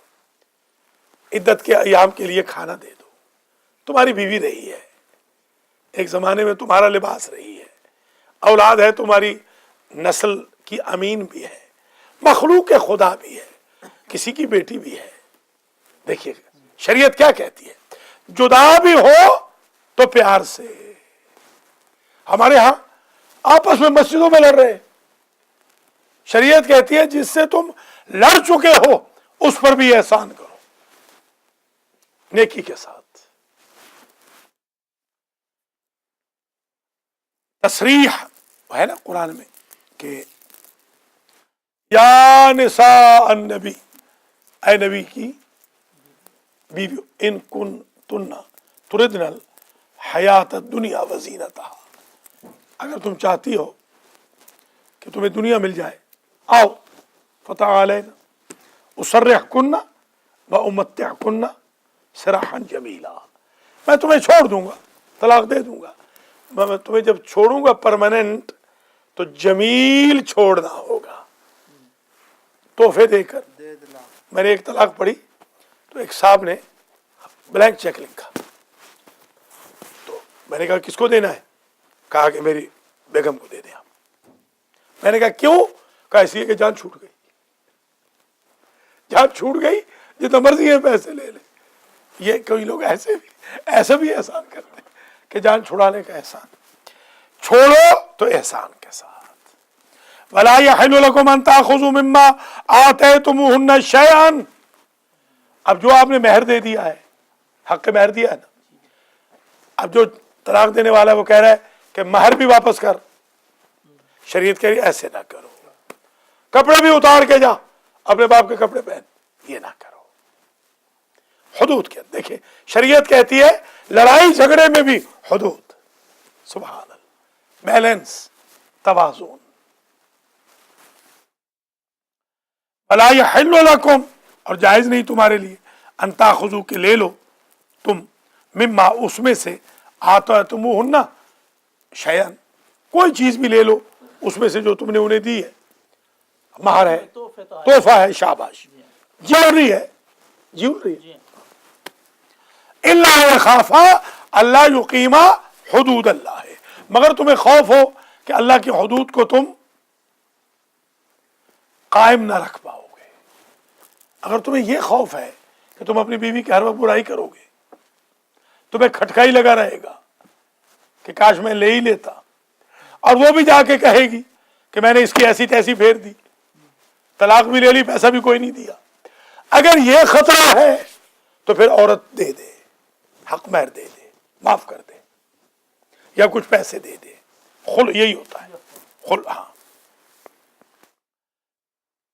इद्दत के अयाम के लिए खाना दे दो। तुम्हारी बीवी रही है, एक ज़माने में तुम्हारा लिबास रही है, औलाद है, तुम्हारी नस्ल की अमीन भी है, मखलूक खुदा भी है, किसी की बेटी भी है। देखिए शरीयत क्या कहती है, जुदा भी हो तो प्यार से। हमारे यहां आपस में मस्जिदों में लड़ रहे हैं, शरीयत कहती है जिससे तुम लड़ चुके हो उस पर भी एहसान करो नेकी के साथ। तसरीह है ना कुरान में कि या निसा अन्नबी, ऐ नबी की बीवी, इन कुन तुन्ना तुरिदनल हयात दुनिया वजीनता, अगर तुम चाहती हो कि तुम्हें दुनिया मिल जाए, आओ फतअलैना उसर्रिहकुन्ना व उमत्तिअकुन्ना सराहन जमीला, मैं तुम्हें छोड़ दूंगा, तलाक दे दूंगा। मैं तुम्हें जब छोड़ूंगा परमानेंट तो जमील छोड़ना होगा, तोहफे देकर। मैंने एक तलाक पढ़ी तो एक साहब ने ब्लैंक चेक लिखा, तो मैंने कहा किसको देना है, कहा कि मेरी बेगम को दे दे आप। मैंने कहा क्यों, कहा इसलिए कि जान छूट गई, जान छूट गई, जितना मर्जी है पैसे ले ले। ये कोई लोग ऐसे भी एहसान करते हैं कि जान छुड़ाने का एहसान, छोड़ो तो एहसान के साथ। वला यहिल्लु लकुम अन ताखुज़ू मिम्मा आतैतुमूहुन्ना शैअन, अब जो आपने महर दे दिया है, हक महर दिया है ना, अब जो तलाक देने वाला है वो कह रहा है कि महर भी वापस कर, शरीयत कह रही है ऐसे ना करो, कपड़े भी उतार के जा, अपने बाप के कपड़े पहन, ये ना करो। हुदूद के देखिए, शरीयत कहती है लड़ाई झगड़े में भी हुदूद, सुभान अल्लाह, बैलेंस, तवाज़ुन। वला यहिल्लु लकुम, और जायज नहीं तुम्हारे लिए, अन ताखुज़ू के ले लो तुम, मिम्मा उसमें से, आतैतुमूहुन्ना शैअन, कोई चीज भी ले लो उसमें से जो तुमने उन्हें दी है, महर है, तोहफा है, शाबाश, ज्वेलरी है, ज्वेलरी है। इल्ला यखाफा अल्ला युकीमा हुदूद अल्लाह है, मगर तुम्हें खौफ हो कि अल्लाह की हुदूद को तुम कायम ना रख पाओगे। अगर तुम्हें यह खौफ है कि तुम अपनी बीवी की हर वक्त बुराई करोगे, तुम्हें खटकाई लगा रहेगा कि काश मैं ले ही लेता, और वो भी जाके कहेगी कि मैंने इसकी ऐसी तैसी फेर दी, तलाक भी ले ली, पैसा भी कोई नहीं दिया, अगर ये खतरा है तो फिर औरत दे दे, हक महर दे दे, माफ कर दे, या कुछ पैसे दे दे। खुल यही होता है, खुल। हाँ,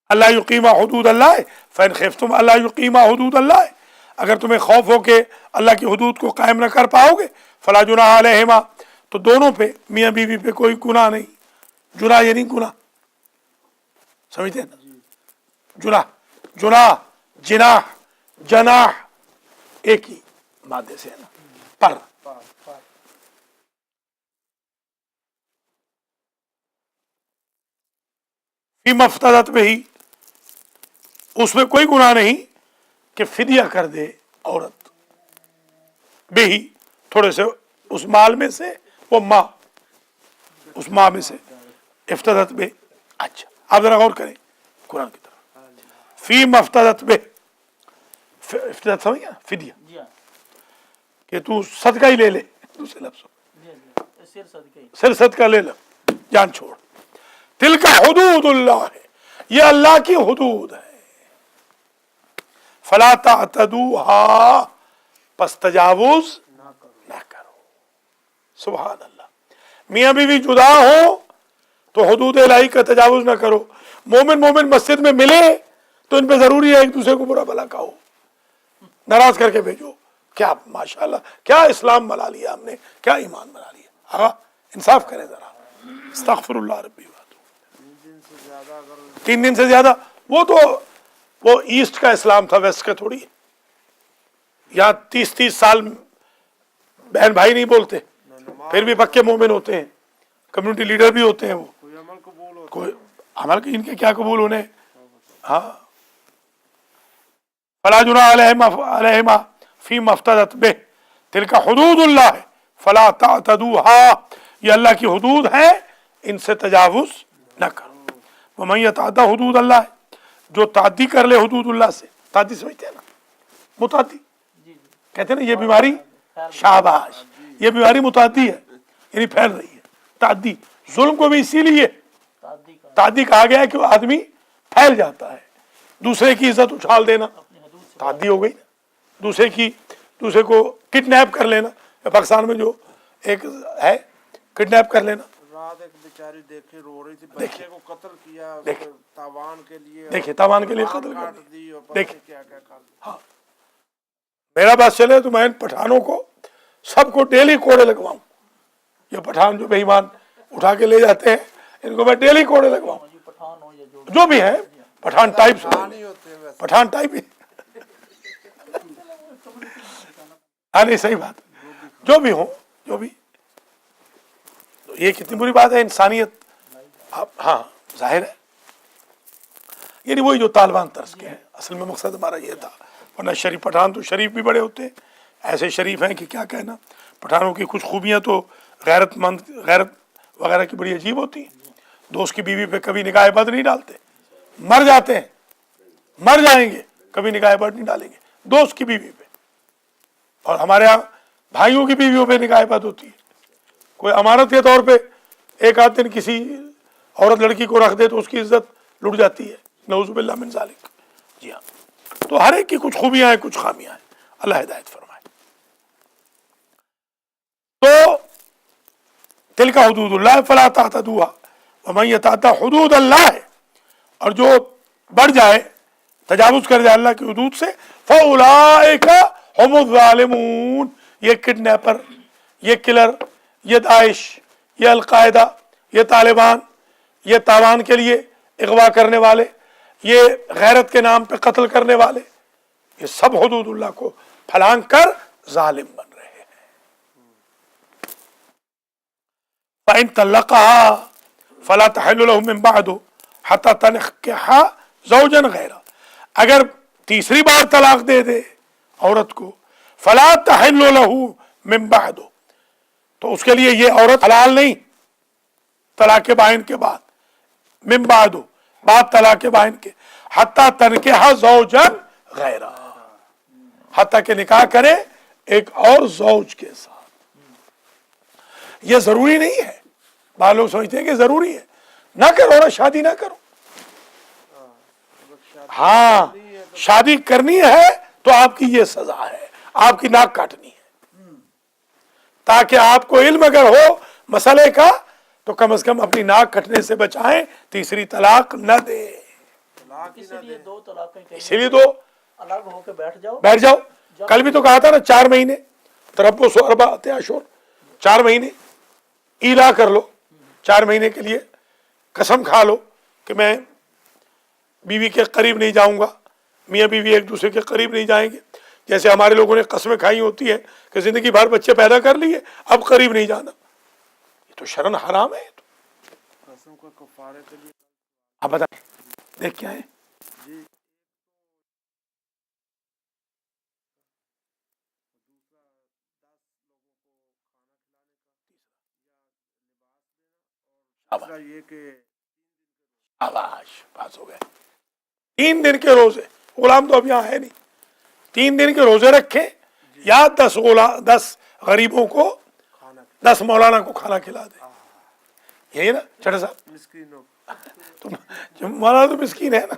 अल्लाह युकीमा हुदूद अल्लाह फइन खिफ्तुम अल्लाह युकीमा हुदूद अल्लाह, अगर तुम्हें खौफ हो कि अल्लाह की हुदूद को कायम न कर पाओगे, फला जुनाह अलैहिमा, तो दोनों पे, मियाँ बीवी पे कोई गुनाह नहीं। जुनाह यानी गुनाह, समझते हैं ना, जुनाह, जुनाह, जिनाह, जनाह एक ही मादे से है ना, पर। फी मफ्तदत में ही, उसमें कोई गुनाह नहीं कि फिदिया कर दे औरत, बेही, थोड़े से उस माल में से, वो माँ, उस माँ में से इफ्तदत बे। अच्छा, आप जरा गौर करें कुरान की तरफ। फी मफ्तदत बे, इफ्तदत समझ गया, फिदिया, जी हाँ कि तू सदका ही ले ले, दूसरे लफ्ज़ जी जी सिर सदके ही। सिर सदका ले लो, जान छोड़। तिल का हुदूदुल्लाह है, ये अल्लाह की हुदूद है। फला तअतदूहा, पस तजावुज ना करो। सुभान अल्लाह। मियाँ बीवी जुदा हो तो हुदूद इलाही का तजावुज ना करो। मोमिन मोमिन मस्जिद में मिले तो इन पे जरूरी है एक दूसरे को बुरा भला कहो, नाराज करके भेजो। क्या माशाल्लाह, क्या इस्लाम बना लिया हमने, क्या ईमान बना लिया। हाँ, इंसाफ करें जरा। अस्तगफिरुल्लाह रब्बी व अतूबु। 3 दिन से ज्यादा अगर 3 दिन से ज्यादा, वो ईस्ट का इस्लाम था, वेस्ट का थोड़ी है। यहाँ 30-30 साल बहन भाई नहीं बोलते, नमाज फिर भी पक्के मोमिन होते हैं, कम्युनिटी लीडर भी होते हैं। वो कोई अमल कबूल होता कोई अमल के इनके क्या कबूल होने। हाँ, फला जुनाह अलैहिमा फी मफ्तदत बिह तिलका हुदूदुल्लाह है फला तअतदूहा, ये अल्लाह की हुदूद है, इनसे तजावुज न करो। वमन यतअद्दा हुदूद अल्लाह, जो तादी कर ले हुदूदुल्लाह से, तादी समझते हैं ना, मुतादी जी जी कहते हैं ना, ये बीमारी, शाबाश, ये बीमारी मुतादी है, यानी फैल रही है। तादी जुल्म को भी इसीलिए तादी का तादी कहा गया है कि वो आदमी फैल जाता है, दूसरे की इज्जत उछाल देना अपनी हदूद से तादी हो गई। दूसरे को किडनैप कर लेना, पाकिस्तान में जो एक है किडनैप कर लेना। रात एक बेचारी देखे रो रही थी, बच्चे को कत्ल किया उसके देखिए। तावान के लिए, देखिए, तावान के लिए कान कत्ल कर काट दिया। दी और पता देखिए। नहीं क्या क्या कर। मेरा बात चले तो मैं इन पठानों को सबको डेली कोड़े लगवाऊं। ये पठान जो बेईमान उठा के ले जाते हैं, इनको मैं डेली कोड़े लगवाऊं, जी पठान हो या जो भी है पठान टाइप से, नहीं होते हैं वैसे। पठान टाइप ही। हाँ नहीं, सही बात, जो भी हो, जो भी। तो ये कितनी बुरी बात है, इंसानियत। आप हाँ, जाहिर है, यानी वही जो तालिबान तर्ज के हैं। असल में मकसद हमारा ये था, वरना शरीफ पठान तो शरीफ भी बड़े होते हैं, ऐसे शरीफ हैं कि क्या कहना। पठानों की कुछ खूबियाँ तो गैरतमंद, गैरत वगैरह की बड़ी अजीब होती हैं। दोस्त की बीवी पे कभी निगाह बद नहीं डालते, मर जाते हैं, मर जाएंगे, कभी निगाह बद नहीं डालेंगे दोस्त की बीवी पे। और हमारे यहाँ भाइयों की बीवियों पे निगाह बद होती है। कोई अमानत के तौर पे एक आध दिन किसी औरत लड़की को रख दे तो उसकी इज्जत लुट जाती है, नऊजुबिल्लाह मिन ज़ालिक। जी हाँ, तो हर एक की कुछ खूबियां हैं, कुछ खामियां हैं। अल्लाह हिदायत फरमाए। तो तिल का हुदूदुल्लाह फला तअतदूहा वमन यतअद्दा हुदूद अल्लाह, और जो बढ़ जाए, तजावुज कर जाए अल्लाह की हुदूद से, फउलाइका हुमुज़ ज़ालिमून, ये किडनैपर, ये किलर, ये दाइश, ये अलकायदा, ये तालिबान, ये तावान के लिए अगवा करने वाले, ये गैरत के नाम पे कत्ल करने वाले, ये सब हुदूदुल्लाह को फलांग कर जालिम बन रहे हैं। फ़इन तल्लक़हा फला तहिल्लु लहु मिन बअदु हत्ता तनकिहा ज़ौजन गैरा, अगर तीसरी बार तलाक दे दे औरत को, फला तहिल्लु लहु मिन बअदु, तो उसके लिए ये औरत हलाल नहीं तलाक बाइन के बाद, मिन बअदु, बाद तलाक बाइन के, हत्ता तनकिहा ज़ौजन गैरा, हत्ता के निकाह करे एक और ज़ौज के साथ। ये जरूरी नहीं है, बाल लोग सोचते हैं कि जरूरी है, ना करो ना, शादी ना करो। हाँ, शादी करनी है तो आपकी ये सजा है, आपकी नाक काटनी है, ताकि आपको इल्म अगर हो मसले का तो कम से कम अपनी नाक कटने से बचाएं, तीसरी तलाक न दे। तलाक ही ना इसीलिए दे। 2 तलाक़ें कहीं इसीलिए तो अलग होके बैठ जाओ। कल भी तो कहा था ना, 4 महीने तरब्बुस अर्बअत अशहुर, 4 महीने ईला कर लो, 4 महीने के लिए कसम खा लो कि मैं बीवी के करीब नहीं जाऊंगा, मियाँ बीवी एक दूसरे के करीब नहीं जाएंगे। जैसे हमारे लोगों ने कस्में खाई होती है कि जिंदगी भर बच्चे पैदा कर लिए, अब करीब नहीं जाना। ये तो शरन हराम है। तो कसम को कफारे के लिए आप बता देख क्या है। जी इसका ये कि आवाज पास हो गए। 3 दिन के रोजे, गुलाम तो अब यहाँ है नहीं, 3 दिन के रोजे रखे या 10 गरीबों को, खाना 10 मौलाना को खाना खिला दे। यही ना चढ़े साहब, मिस्किनों तो मौलाना तो मिस्कीन है ना,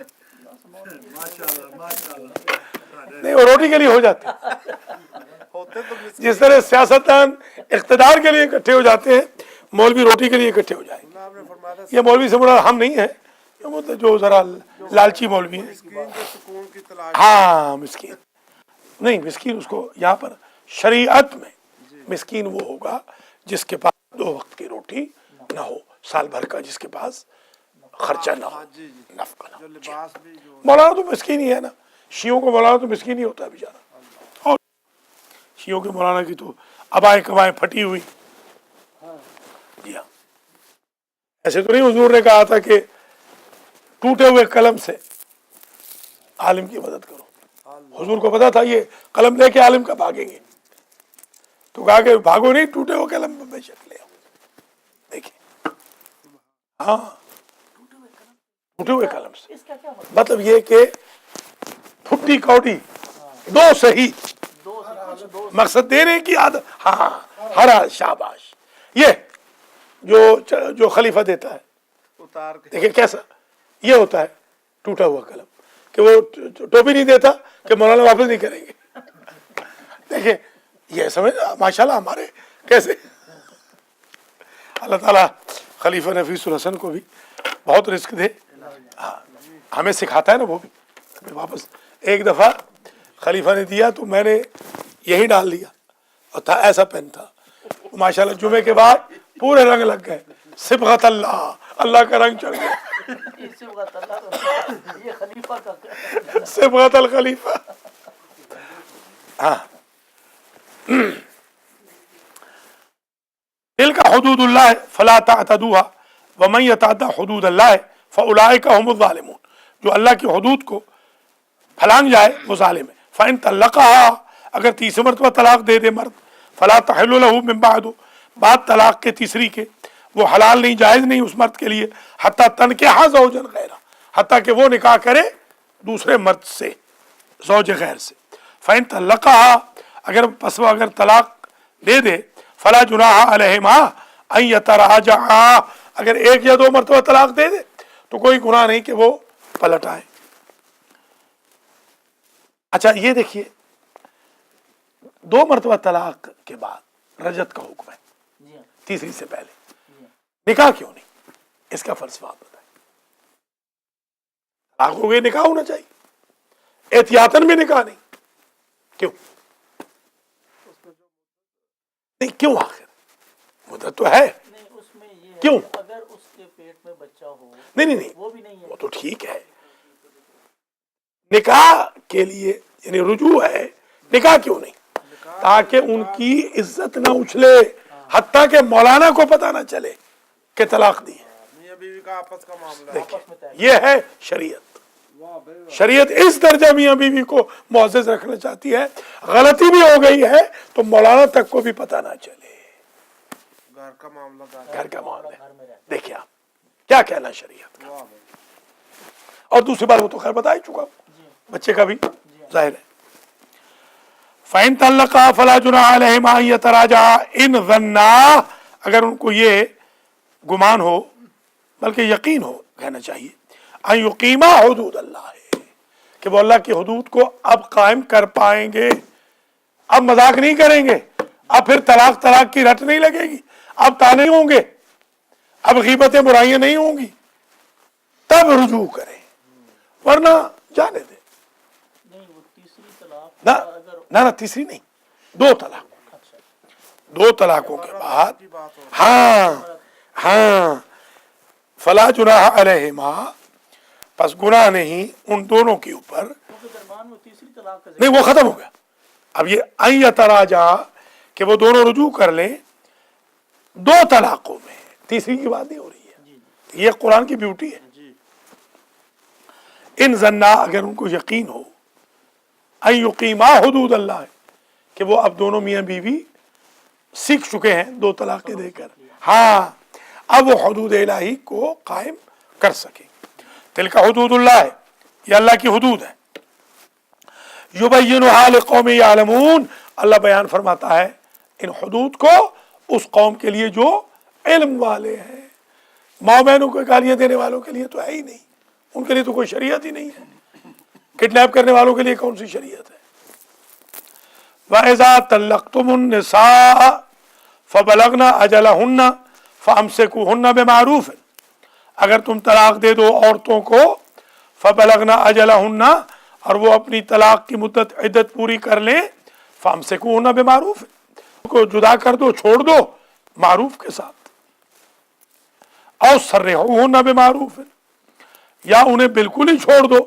नहीं वो रोटी के लिए हो जाते हैं। होते तो मिस्किन जिस तरह सियासतदान इख्तिदार के लिए इकट्ठे हो जाते हैं, मौलवी रोटी के लिए इकट्ठे हो जाएंगे। आपने फरमाया था ये मौलवी से बड़ा हम नहीं है, ये मतलब जो जरा लालची मौलवी है। मिस्किन जो सुकून की तलाश हाँ मिस्कीन नहीं, मिस्कीन उसको यहाँ पर शरीयत में मिस्कीन वो होगा जिसके पास 2 वक्त की रोटी ना हो, साल भर का जिसके पास खर्चा ना हो, हाँ जी जी नफका ना जो हो। लिबास भी जो मौलाना तो मिस्कीन ही है ना, शियों को मौलाना तो मिस्कीन ही होता है बेचारा। और शियों के मौलाना की तो अबाएं कबाएं फटी हुई। जी हाँ, ऐसे तो नहीं हुजूर ने कहा था कि टूटे हुए कलम से आलिम की मदद करो। हुजूर को पता था ये कलम लेके आलिम का भागेंगे, तो कहा कि भागो नहीं, टूटे हुए कलम पे बेशक ले आओ। देखिए, हाँ टूटे हुए कलम से इसका क्या मतलब? मतलब ये कि फुट्टी कौड़ी 2 सही, दो से कुछ दो मकसद देने की आदत। हाँ हर हाल शाबाश। ये जो खलीफा देता है, उतार के देखिए कैसा ये होता है टूटा हुआ कलम, कि वो टोपी नहीं देता कि मौलाना वापस नहीं करेंगे। देखिए ये समझ माशाल्लाह हमारे कैसे अल्लाह ताला खलीफा नफीसुल हसन को भी बहुत रिस्क दे। हाँ हमें सिखाता है ना वो भी। अभी वापस एक दफ़ा खलीफा ने दिया तो मैंने यही डाल दिया, और था ऐसा पेन था, माशाल्लाह जुमे के बाद पूरे रंग लग गए। सिबगत अल्लाह, अल्लाह का रंग चढ़ गया। इससे होगा तल्ला तो ये खलीफा का सिबगत अल खलीफा। हाँ तिल्का हुदूदुल्लाह फला तअतदूहा व मन यतअद्दा हुदूदल्लाह फउलाइका हुमुज़ ज़ालिमून। जो अल्लाह की हुदूद को फलांग जाए वो जालिम है। फ़इन तल्लक़हा, अगर तीसरी मरतबा तलाक दे दे मर्द, फला तहिल्लु लहू मिन बादु, बाद तलाक के तीसरी के वो हलाल नहीं, जायज़ नहीं उस मर्द के लिए, हत्ता तनकिहा ज़ौजन गैरा, हत्ता कि वो निकाह करे दूसरे मर्द से, ज़ौज गैर से। फ़इन तल्लक़हा, अगर तलाक दे दे, फला जुनाहा अलैहिमा अन यतराजआ, अगर 1 या 2 मरतबा तलाक दे दे तो कोई गुनाह नहीं कि वो पलट आए। अच्छा ये देखिए, 2 मरतबा तलाक के बाद रजत का हुक्म है, जी हाँ, तीसरी से पहले जी हाँ। निकाह क्यों नहीं? इसका फलसफा आप बताएं। तलाक हो गई, निकाह होना चाहिए, एहतियातन भी निकाह नहीं, क्यों नहीं? क्यों आखिर मुद्दत तो है। नहीं उसमें ये है क्यों? कि अगर उसके पेट में बच्चा हो नहीं वो भी नहीं है। वो तो ठीक है, निकाह के लिए यानी रुजू है, निकाह क्यों नहीं? ताकि उनकी इज्जत ना उछले, हत्ता के मौलाना को पता ना चले कि तलाक दी है। मियां बीवी का आपस का मामला है। आपस में तय ये है शरीयत। शरीयत इस दर्जा मियां बीवी को मुअज़्ज़ज़ रखना चाहती है, गलती भी हो गई है तो मौलाना तक को भी पता ना चले। घर का मामला घर का मामला है। घर में रहता देखिए आप क्या कहना शरीयत का। वाह भाई और दूसरी बात वो तो खैर बता ही चुका हूं, बच्चे का भी जाहिर है। फ़इन तल्लक़ा फला जुनाह अलैहिमा अन यतराजा इन ज़न्ना, अगर उनको ये गुमान हो बल्कि यकीन हो कहना चाहिए, अन युक़ीमा हुदूद अल्लाह, कि वो अल्लाह की हुदूद को अब कायम कर पाएंगे, अब मजाक नहीं करेंगे, अब फिर तलाक की रट नहीं लगेगी, अब ताने नहीं होंगे, अब गीबतें बुराइयां नहीं होंगी, तब रुजू करें, वरना जाने दे। नहीं वो तीसरी तलाक ना अगर ना तीसरी नहीं, 2 तलाक, अच्छा 2 तलाकों के बाद की बात हो हाँ हाँ फला जुनाह अलैहिमा, बस गुनाह नहीं उन दोनों के ऊपर। क्योंकि दरमियान में तीसरी तलाक का नहीं वो खत्म हो गया, अब ये अन यतराजा कि वो दोनों रुजू कर लें 2 तलाकों में, तीसरी की बात नहीं हो रही है। ये कुरान की ब्यूटी है। जी इन जन्ना, अगर उनको यकीन हो, अन युक़ीमा हुदूद अल्लाह, कि वो अब दोनों मियाँ बीवी सीख चुके हैं 2 तलाक़ें देकर। हाँ اب وہ حدود الہی کو قائم کر سکیں. تلک حدود اللہ ہے، یہ اللہ کی حدود ہے. یبینھا لقوم یعلمون، اللہ بیان فرماتا ہے ان حدود کو اس قوم کے لیے جو علم والے ہیں. ماں بہنوں کو گالیاں دینے والوں کے لیے تو ہے ہی نہیں، ان کے لیے تو کوئی شریعت ہی نہیں ہے. کڈنیپ کرنے والوں کے لیے کون سی شریعت ہے؟ وَإِذَا طَلَّقْتُمُ النِّسَاءَ فَبَلَغْنَ أَجَلَهُنَّ فَأَمْسِكُوهُنَّ بِمَعْرُوفٍ، اگر تم طلاق دے دو عورتوں کو، فَبَلَغْنَ أَجَلَهُنَّ، اور وہ اپنی طلاق کی مدت عدت پوری کر لیں، فَأَمْسِكُوهُنَّ بِمَعْرُوفٍ، کو جدا کر دو، چھوڑ دو معروف کے ساتھ. أَوْ سَرِّحُوهُنَّ بِمَعْرُوفٍ، یا انہیں بالکل ہی چھوڑ دو،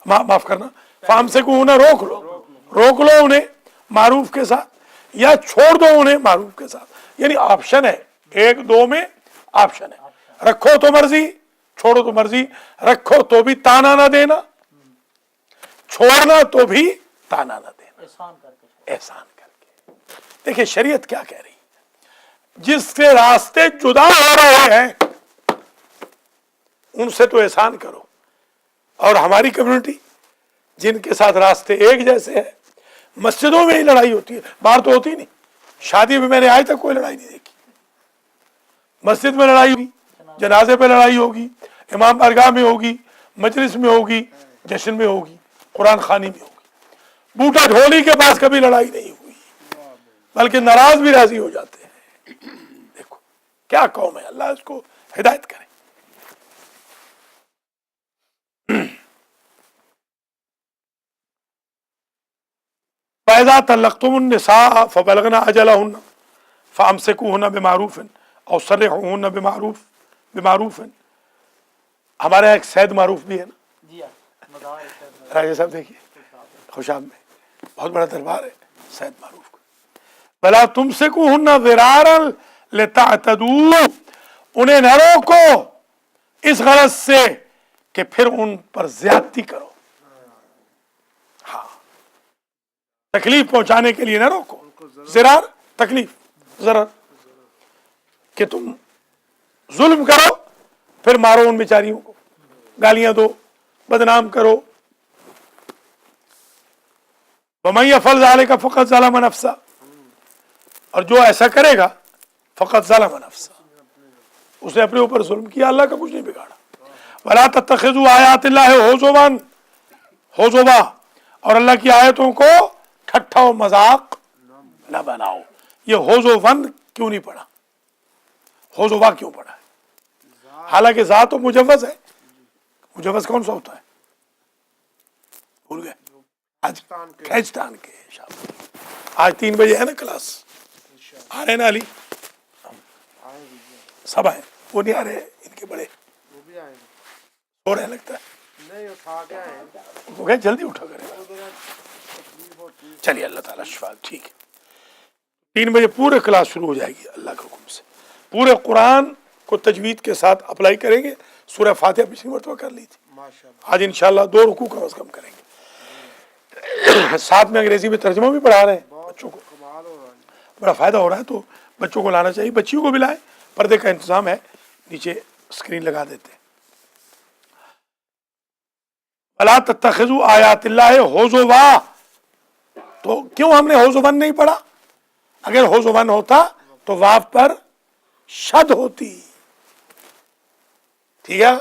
معاف کرنا، فَأَمْسِكُوهُنَّ روک لو انہیں معروف کے ساتھ، یا چھوڑ دو انہیں معروف کے ساتھ. یعنی آپشن ہے، ایک دو میں آپشن ہے. رکھو تو مرضی، چھوڑو تو مرضی. رکھو تو بھی تانا نہ دینا، چھوڑنا تو بھی تانا نہ دینا، احسان کر کے. احسان کر کے. دیکھیں شریعت کیا کہہ رہی ہے، جس سے راستے جدا ہو رہے ہیں ان سے تو احسان کرو. اور ہماری کمیونٹی جن کے ساتھ راستے ایک جیسے ہیں، مسجدوں میں ہی لڑائی ہوتی ہے، باہر تو ہوتی نہیں. شادی میں نے آج تک کوئی لڑائی نہیں دیکھی. مسجد میں لڑائی ہوگی، جنازے پہ لڑائی ہوگی، امام بارگاہ میں ہوگی، مجلس میں ہوگی، جشن میں ہوگی، قرآن خوانی میں ہوگی. بوٹا ڈھولی کے پاس کبھی لڑائی نہیں ہوئی، بلکہ ناراض بھی راضی ہو جاتے ہیں. دیکھو کیا قوم ہے، اللہ اس کو ہدایت کرے. فَإِذَا طَلَّقْتُمُ النِّسَاءَ فَبَلَغْنَ أَجَلَهُنَّ فَأَمْسِكُوهُنَّ بِمَعْرُوفٍ أَوْ سَرِّحُوهُنَّ بِمَعْرُوفٍ. ہمارے یہاں ایک سید معروف بھی ہے نا، جی ہاں، مداح راجہ صاحب دیکھیے خوشاب میں بہت بڑا دربار ہے سید معروف کا. بلا تمسکوہن ضرارا لتعتدوا، انہیں نہ روکو اس غرض سے کہ پھر ان پر زیادتی کرو. ہاں، تکلیف پہنچانے کے لیے نہ روکو. ضرار تکلیف، ضرر کہ تم ظلم کرو پھر مارو ان بیچاریوں کو، گالیاں دو، بدنام کرو. وَمَن يَفْعَلْ ذَلِكَ فَقَدْ ظَلَمَ نَفْسَهُ، اور جو ایسا کرے گا فقط ظلم نفسہ، اس نے اپنے اوپر ظلم کیا، اللہ کا کچھ نہیں بگاڑا. وَلَا تَتَّخِذُوا آیَاتِ اللَّهِ ہُزُوًا، اور اللہ کی آیتوں کو ٹھٹھا و مذاق نہ بناؤ. یہ ہوزوون کیوں نہیں پڑھا، ہوزوا کیوں پڑھا ہے؟ حالانکہ ذات و مجوز ہے. مجوز کون سا ہوتا ہے، بھول گئے؟ آج کھینچتان کے. آج 3 بجے ہے نا کلاس، آ رہے نا علی؟ سب آئے، وہ نہیں آ رہے ان کے بڑے سو رہے لگتا ہے. وہ کہیں جلدی اٹھا کرے. چلیے اللہ تعالیٰ شفا. ٹھیک ہے، 3 بجے پورے کلاس شروع ہو جائے گی اللہ کے حکم سے. پورے قرآن کو تجوید کے ساتھ اپلائی کریں گے. سورہ فاتحہ پچھلی مرتبہ کر لی تھی، آج انشاءاللہ 2 رکوع کم از کم کریں گے. ساتھ میں انگریزی میں ترجمہ بھی پڑھا رہے ہیں بچوں کو، بڑا فائدہ ہو رہا ہے. تو بچوں کو لانا چاہیے، بچیوں کو بھی لائیں. پردے کا انتظام ہے، نیچے اسکرین لگا دیتے ہیں. وَلَا تَتَّخِذُوا آیَاتِ اللَّهِ ہُزُوًا، تو کیوں ہم نے ہوزوان نہیں پڑھا؟ اگر ہوزوان ہوتا تو واو پر شد ہوتی. ٹھیک ہے،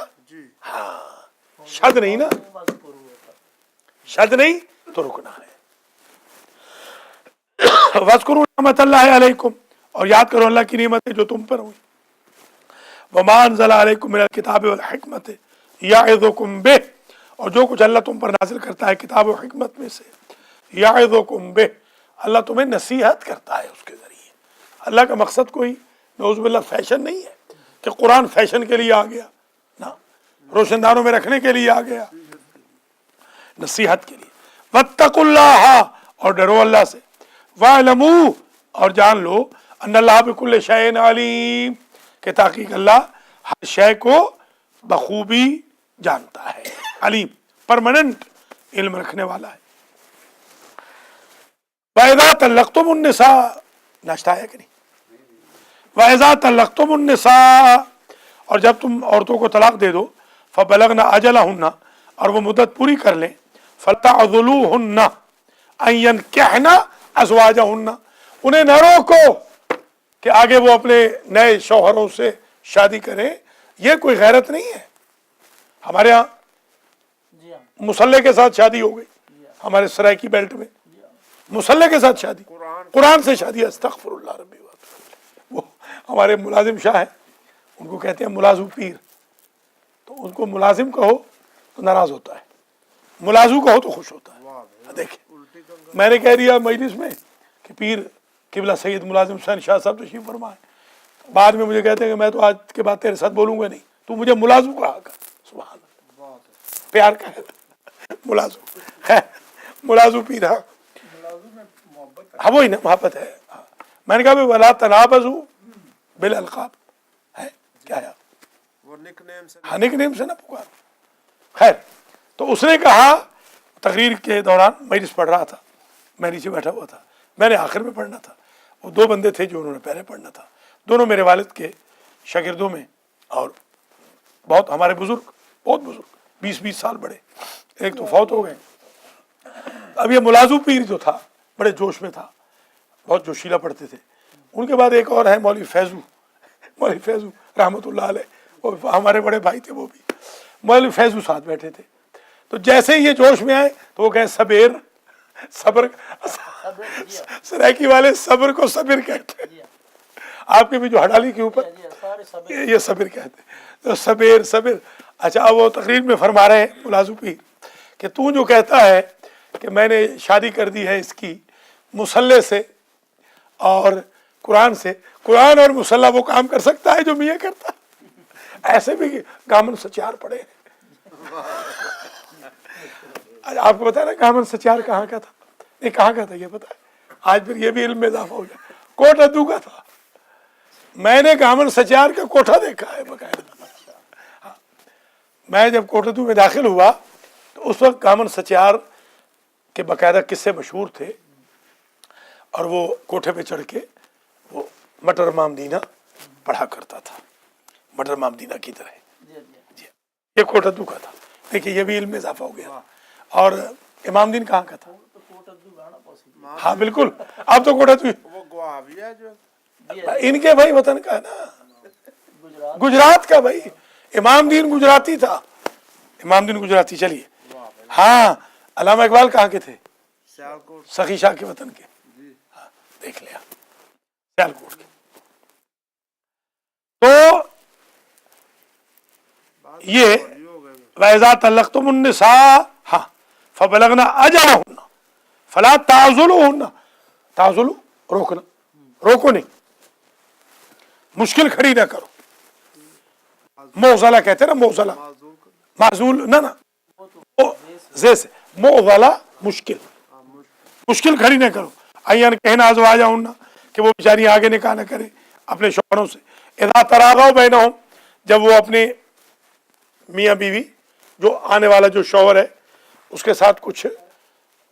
ہاں شد نہیں نا، شد نہیں تو رکنا ہے. وَاذْكُرُوا نِعْمَتَ اللَّهِ عَلَيْكُمْ، اور یاد کرو اللہ کی نعمتیں جو تم پر ہوئی. وَمَا أَنزَلَ عَلَيْكُمْ مِنَ الْكِتَابِ وَالْحِكْمَةِ يَعِظُكُمْ بِهِ، اور جو کچھ اللہ تم پر نازل کرتا ہے کتاب و حکمت میں سے، یعظکم بہ، اللہ تمہیں نصیحت کرتا ہے اس کے ذریعے. اللہ کا مقصد کوئی نعوذ باللہ فیشن نہیں ہے کہ قرآن فیشن کے لیے آ گیا، نہ، روشن دانوں میں رکھنے کے لیے آ گیا، نصیحت کے لیے. واتقوا اللہ، اور ڈرو اللہ سے. واعلموا، اور جان لو، ان اللہ بکل شیء علیم، کہ تحقیق اللہ ہر شے کو بخوبی جانتا ہے. علیم، پرماننٹ علم رکھنے والا ہے. وَإِذَا طَلَّقْتُمُ النِّسَاءَ، ناشتہ ہے کہ نہیں؟ वइज़ा तल्लक़्तुमुन्निसा, और जब तुम औरतों को तलाक दे दो, फ़बलगना अजलहुन्ना, और वो मुद्दत पूरी कर लें, फ़तअज़लूहुन्ना अन यनकिहना अज़वाजहुन्ना, उन्हें न रोको कि आगे वो अपने नए शौहरों से शादी करें। ये कोई गैरत नहीं है। हमारे यहाँ जी हाँ, मुसल्ले के साथ शादी हो गई, हमारे सराइकी बेल्ट में मुसल्ले के साथ शादी, कुरान से शादी, अस्तगफिरुल्लाह रब्बी व अतूबु। वो हमारे मुलाजिम शाह है, उनको कहते हैं मुलाजू पीर, तो उनको मुलाजिम कहो तो नाराज होता है, मुलाजू कहो तो खुश होता है। देखिए मैंने कह दिया मजलिस में कि पीर किबला सैयद मुलाजिम हुसैन शाह साहब तशरीफ फरमा है, बाद में मुझे कहते हैं कि मैं तो आज के बाद तेरे साथ बोलूंगा नहीं, तू मुझे मुलाजू कहा कर। सुभान अल्लाह, प्यार का है मुलाजू, है मुलाजू पीर। हाँ मुलाजिम में मोहब्बत है। हाँ वही ना, मोहब्बत है। हाँ। मैंने कहा वला तनाबज़ू बिल अलक़ाब है क्या है, वो निकनेम से हाँ निकनेम से ना पुकार। खैर, तो उसने कहा, तकरीर के दौरान मजलिस पढ़ रहा था, मैं नीचे बैठा हुआ था, मैंने आखिर में पढ़ना था, वो दो बंदे थे जो उन्होंने पहले पढ़ना था, दोनों मेरे वालिद के शागिर्दों में, और बहुत हमारे बुजुर्ग, बहुत बुजुर्ग, 20-20 साल बड़े, एक तो फौत हो गए। अब ये मुलाजू पीर जो था बड़े जोश में था, बहुत जोशीला पढ़ते थे। उनके बाद एक और है मौलवी फैजू रहमतुल्लाह अलैह, वो हमारे बड़े भाई थे, वो भी मौलवी फैजू साथ बैठे थे। तो जैसे ही ये जोश में आए तो वो कहे सबेर, सब्र, सराइकी वाले सब्र को सबीर कहते हैं, आपके भी जो हड़ाली के ऊपर जी हाँ, सारे सब ये सबीर कहते हैं, तो सबीर। अच्छा, अब वो तकरीर में फरमा रहे हैं मुलाजू पीर कि तू जो कहता है कि मैंने शादी कर दी है इसकी मुसल्ले से और कुरान से, कुरान और मुसल्ला वो काम कर सकता है जो मियाँ करता है? ऐसे भी गामन सचार पड़े हैं। आपको पता है ना गामन सचार कहाँ का था? नहीं, कहाँ का था ये पता है? आज फिर ये भी इल्म में इजाफा हो गया, कोट अद्दू का था। मैंने गामन सचार का कोठा देखा है बकायदा। हाँ। मैं जब कोट अद्दू में दाखिल हुआ तो उस वक्त गामन सचार के बकायदा किस्से मशहूर थे, और वो कोठे पे चढ़ के वो मटर मामदीना पढ़ा करता था, मटर मामदीना की तरह। जी, ये कोट अद्दू का था। देखिए ये भी इल्म में इजाफा हो गया। और इमाम दीन कहाँ का था? तो कोट अद्दू गाना पॉसिबल। हाँ बिल्कुल, अब तो कोट अद्दू वो गुआविया जो इनके भाई वतन का है ना, गुजरात गुजरात का भाई। इमाम दीन गुजराती था, इमाम दीन गुजराती। चलिए, हाँ, अल्लामा इकबाल कहाँ के थे? सियालकोट सखी शाह के वतन के। हाँ, देख लिया, सियालकोट के। तो ये वइज़ा तल्लक़्तुमुन्निसा, हाँ, फ़बलगना अजलहुन्ना फ़ला ताज़ुलूहुन्ना, ताज़ुलू रोकना, रोको नहीं, मुश्किल खड़ी ना करो। मोज़ला कहते हैं ना, मोज़ला, माज़ूल ना ना, जैसे मोज़ला मुश्किल, मुश्किल खड़ी ना करो। अय्यन कहना अज़वाजहुन्ना, कि वो बेचारी आगे निकाह न करे अपने शौहरों से। इज़ा तराग़व बैनहुम, जब वो अपने मियाँ बीवी जो आने वाला जो शौहर है उसके साथ कुछ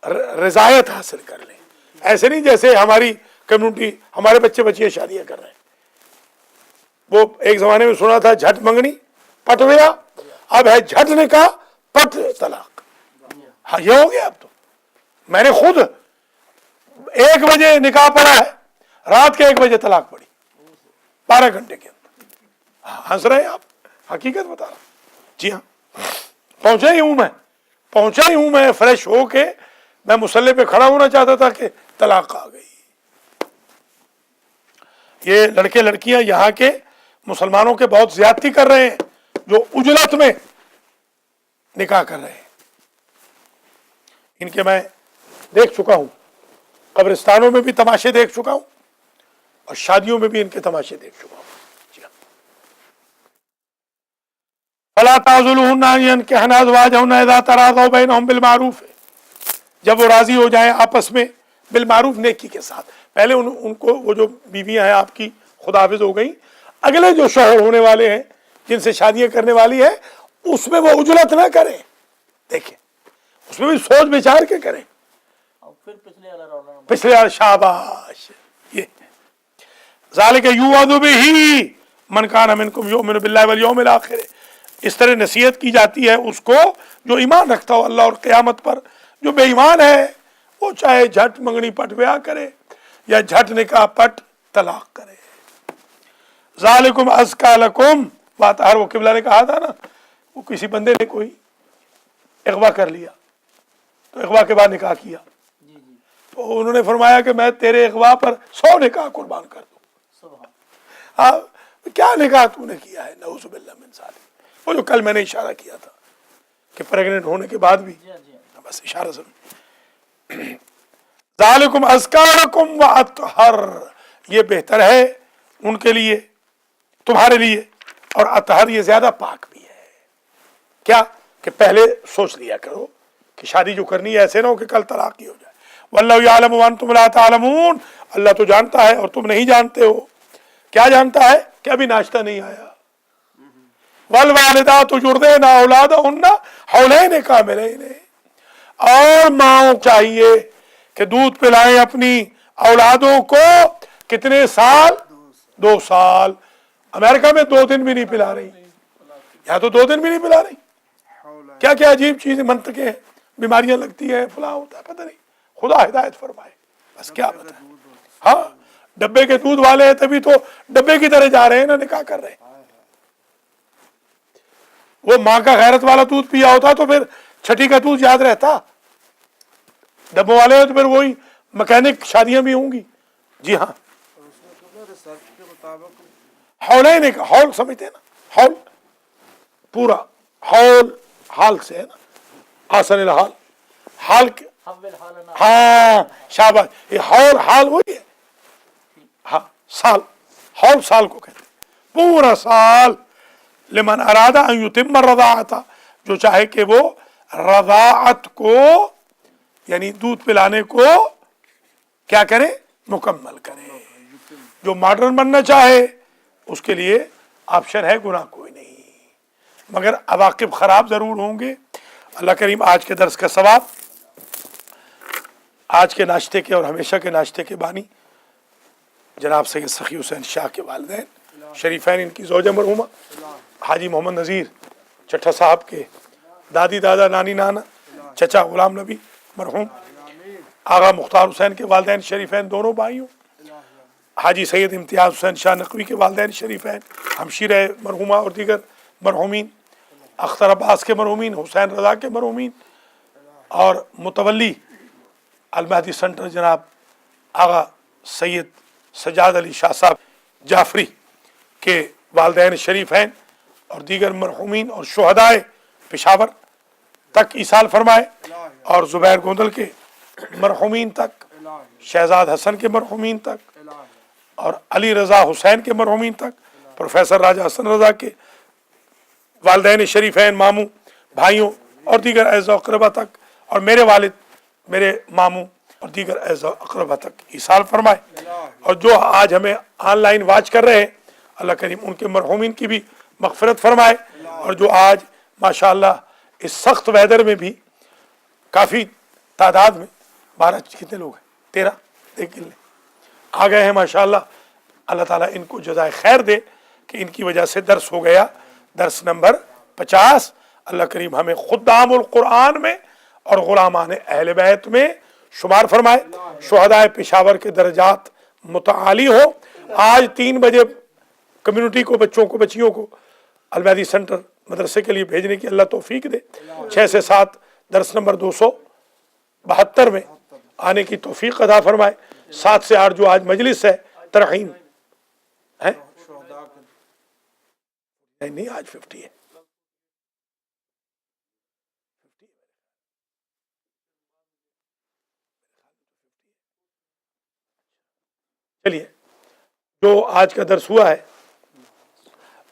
रज़ायत हासिल कर लें। ऐसे नहीं जैसे हमारी कम्युनिटी, हमारे बच्चे बच्चियाँ शादियाँ कर रहे हैं। वो एक ज़माने में सुना था झट मंगनी पट गया, अब है झट निकाह पट तलाक। हाँ, ये हो गया अब तो। मैंने खुद 1 बजे निकाह पढ़ा है, रात के 1 बजे तलाक पड़ी, 12 घंटे के अंदर। हंस रहे हैं आप, हकीकत बता रहा हूँ। जी हाँ, पहुंचा ही हूं मैं फ्रेश हो के, मैं मुसल्ले पे खड़ा होना चाहता था कि तलाक आ गई। ये लड़के लड़कियां यहाँ के मुसलमानों के बहुत ज्यादती कर रहे हैं, जो उजलत में निकाह कर रहे हैं। इनके मैं देख चुका हूं, कब्रिस्तानों में भी तमाशे देख चुका हूं, और शादियों में भी इनके तमाशे देख चुका हूं। फला ताज़ुलूहुन्ना अन यनकिहना अज़वाजहुन्ना इज़ा तराज़व बैनहुम बिल मारूफ, जब वो राजी हो जाए आपस में बिल मारूफ, नेकी के साथ। पहले उनको वो जो बीवियां हैं आपकी खुदाफिज हो गई, अगले जो शौहर होने वाले हैं जिनसे शादियां करने वाली है, उसमें वो उजलत ना करें। देखें, उसमें भी सोच विचार के करें। और फिर पिछले वाला रौला पिछले शाबाश, ये ज़ालिक युअज़ु बिही मन कान मिनकुम युमिनु बिल्लाहि वल यौमिल आखिर। इस तरह नसीहत की जाती है उसको जो ईमान रखता हो अल्लाह और क़यामत पर। जो बेईमान है वो चाहे झट मंगनी पट ब्याह करे या झट निकाह पट तलाक करे। ज़ालिकुम अज़का लकुम बात हर वो किबला ने कहा था ना, वो किसी बंदे ने कोई इग़वा कर लिया तो इग़वा के बाद निकाह किया तो उन्होंने फरमाया कि मैं तेरे इग़वा पर 100 निकाह कुर्बान कर दूं। हाँ, क्या निकाह तूने किया है, नऊज़ु बिल्लाह मिन ज़ालिक। वो जो कल मैंने इशारा किया था कि प्रेग्नेंट होने के बाद भी, बस इशारा सुन। ज़ालिकुम अज़का लकुम व अत्हर, ये बेहतर है उनके लिए, तुम्हारे लिए, और अतहर ये ज्यादा पाक भी है। क्या कि पहले सोच लिया करो कि शादी जो करनी है ऐसे ना हो कि कल तलाक ही हो जाए। वल्लाहु यअलमु व अंतुम ला तअलमून, अल्लाह तो जानता है और तुम नहीं जानते हो। क्या जानता है कि अभी नाश्ता नहीं आया। वल वालिदातु युर्दिना औलादहुन्ना हौलैन कामिलैन, और माओ चाहिए कि दूध पिलाएं अपनी औलादों को कितने साल, 2 साल। अमेरिका में 2 दिन भी नहीं पिला रही, यहाँ तो 2 दिन भी नहीं पिला रही। क्या क्या अजीब चीजें मंतके हैं, बीमारियां लगती हैं, फला होता है, पता नहीं, खुदा हिदायत फरमाए। बस क्या बताए। हाँ, डब्बे के दूध वाले हैं तभी तो डब्बे की तरह जा रहे हैं ना, निकाह कर रहे हैं। वो माँ का गैरत वाला दूध पिया होता तो फिर छठी का दूध याद रहता। डब्बों वाले हैं तो फिर वही मैकेनिक शादियां भी होंगी। जी हाँ, रिसर्च के मुताबिक हौलैन का, हौल समझते हैं ना, हौल पूरा, हौल हाल से है ना, आसन हाल, हाल के, हाँ शाबाश, ये हौल हाल वही है। हाँ, साल, हौल साल को कहते हैं, पूरा साल। लिमन अरादा अन युतिम्म रज़ाअत, जो चाहे कि वो रज़ाअत को यानी दूध पिलाने को क्या करे, मुकम्मल करे। जो मॉडर्न बनना चाहे उसके लिए ऑप्शन है, गुनाह कोई नहीं, मगर अवाकिब खराब जरूर होंगे। अल्लाह करीम आज के दर्स का सवाब, आज के नाश्ते के और हमेशा के नाश्ते के बानी जनाब सैयद सखी हुसैन शाह के वालिदैन शरीफैन, इनकी ज़ौजा मरहुमा हाजी मोहम्मद नज़ीर चट्ठा साहब के दादी दादा नानी नाना चचा गुलाम नबी मरहूम, आगा मुख्तार हुसैन के वालिदैन शरीफैन दोनों भाइयों, हाजी सैयद इम्तियाज़ हुसैन शाह नकवी के वालिदैन शरीफैन, हमशीर मरहुमा और दीगर मरहुमीन, अख्तर अब्बास के मरहुमीन, हुसैन रज़ा के मरहुमीन, और मुतवल्ली अल-महदी सेंटर जनाब आगा सैयद सजाद अली शाह साहब जाफरी के वालिदैन शरीफैन और दीगर मरहुमीन और शुहदाए पेशावर तक ईसाल फरमाए, और ज़ुबैर गोंदल के मरहुमीन तक, शहजाद हसन के मरहुमीन तक, और अली रज़ा हुसैन के मरहुमीन तक, प्रोफेसर राजा हसन रज़ा के वालिदैन शरीफैन मामू भाइयों और दीगर अज़ा अक़रबा तक, और मेरे वालिद मेरे मामू और दीगर अज़ा अक़रबा तक ईसाल फरमाए। और जो आज हमें ऑनलाइन वाच कर रहे हैं, अल्लाह करीम उनके मरहुमीन की भी मग़फ़िरत फरमाए। और जो आज माशाअल्लाह इस सख्त वेदर में भी काफ़ी तादाद में 12 कितने लोग हैं, 13 देख गिनने आ गए हैं माशाअल्लाह, अल्लाह ताला इनको जज़ाए खैर दे कि इनकी वजह से दर्स हो गया, दर्स नंबर 50। अल्लाह करीम हमें खुद्दामुल कुरान में और गुलामान अहले बैत में शुमार फरमाए, शुहदाए पेशावर के दर्जात मुतआली हो। आज 3 बजे कम्युनिटी को, बच्चों को, बच्चियों को अल-महदी सेंटर मदरसे के लिए भेजने की अल्लाह तौफीक दे। 6 से 7 दर्स नंबर 272 में आने की तौफीक अदा फरमाए। 7 से 8 जो आज मजलिस है तरहीम है, नहीं आज 50 है। चलिए, जो आज का दर्स हुआ है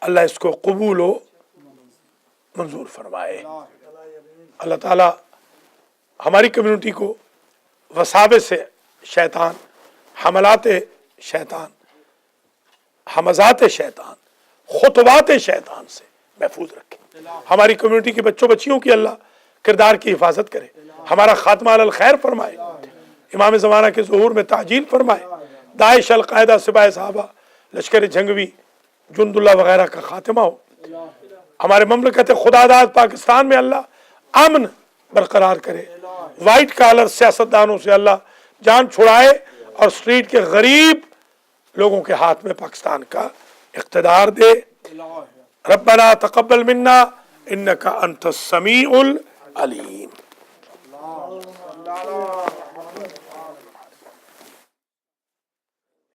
अल्लाह इसको कबूल हो मंजूर फरमाए। अल्लाह ताला हमारी कम्युनिटी को वसाबे से शैतान, हमलात शैतान, हमजात शैतान, खुतबात शैतान से महफूज रखे। हमारी कम्युनिटी के बच्चों बच्चियों की अल्लाह किरदार की हिफाजत करे, हमारा खात्मा अलल खैर फरमाए, इमाम ज़माना के ज़ुहूर में ताजील फरमाए, दाइश अल-कायदा सिपाही साहबा लश्कर जंगवी जुंदुल्ला वगैरह का खात्मा हो। हमारे ममलकत खुदादाद पाकिस्तान में अल्लाह अमन बरकरार करे। वाइट कॉलर सियासतदानों से अल्लाह जान छुड़ाए और स्ट्रीट के गरीब लोगों के हाथ में पाकिस्तान का इख्तिदार दे। रब्बना तक़ब्बल मिन्ना इन्नका अंतस समीउल अलीम।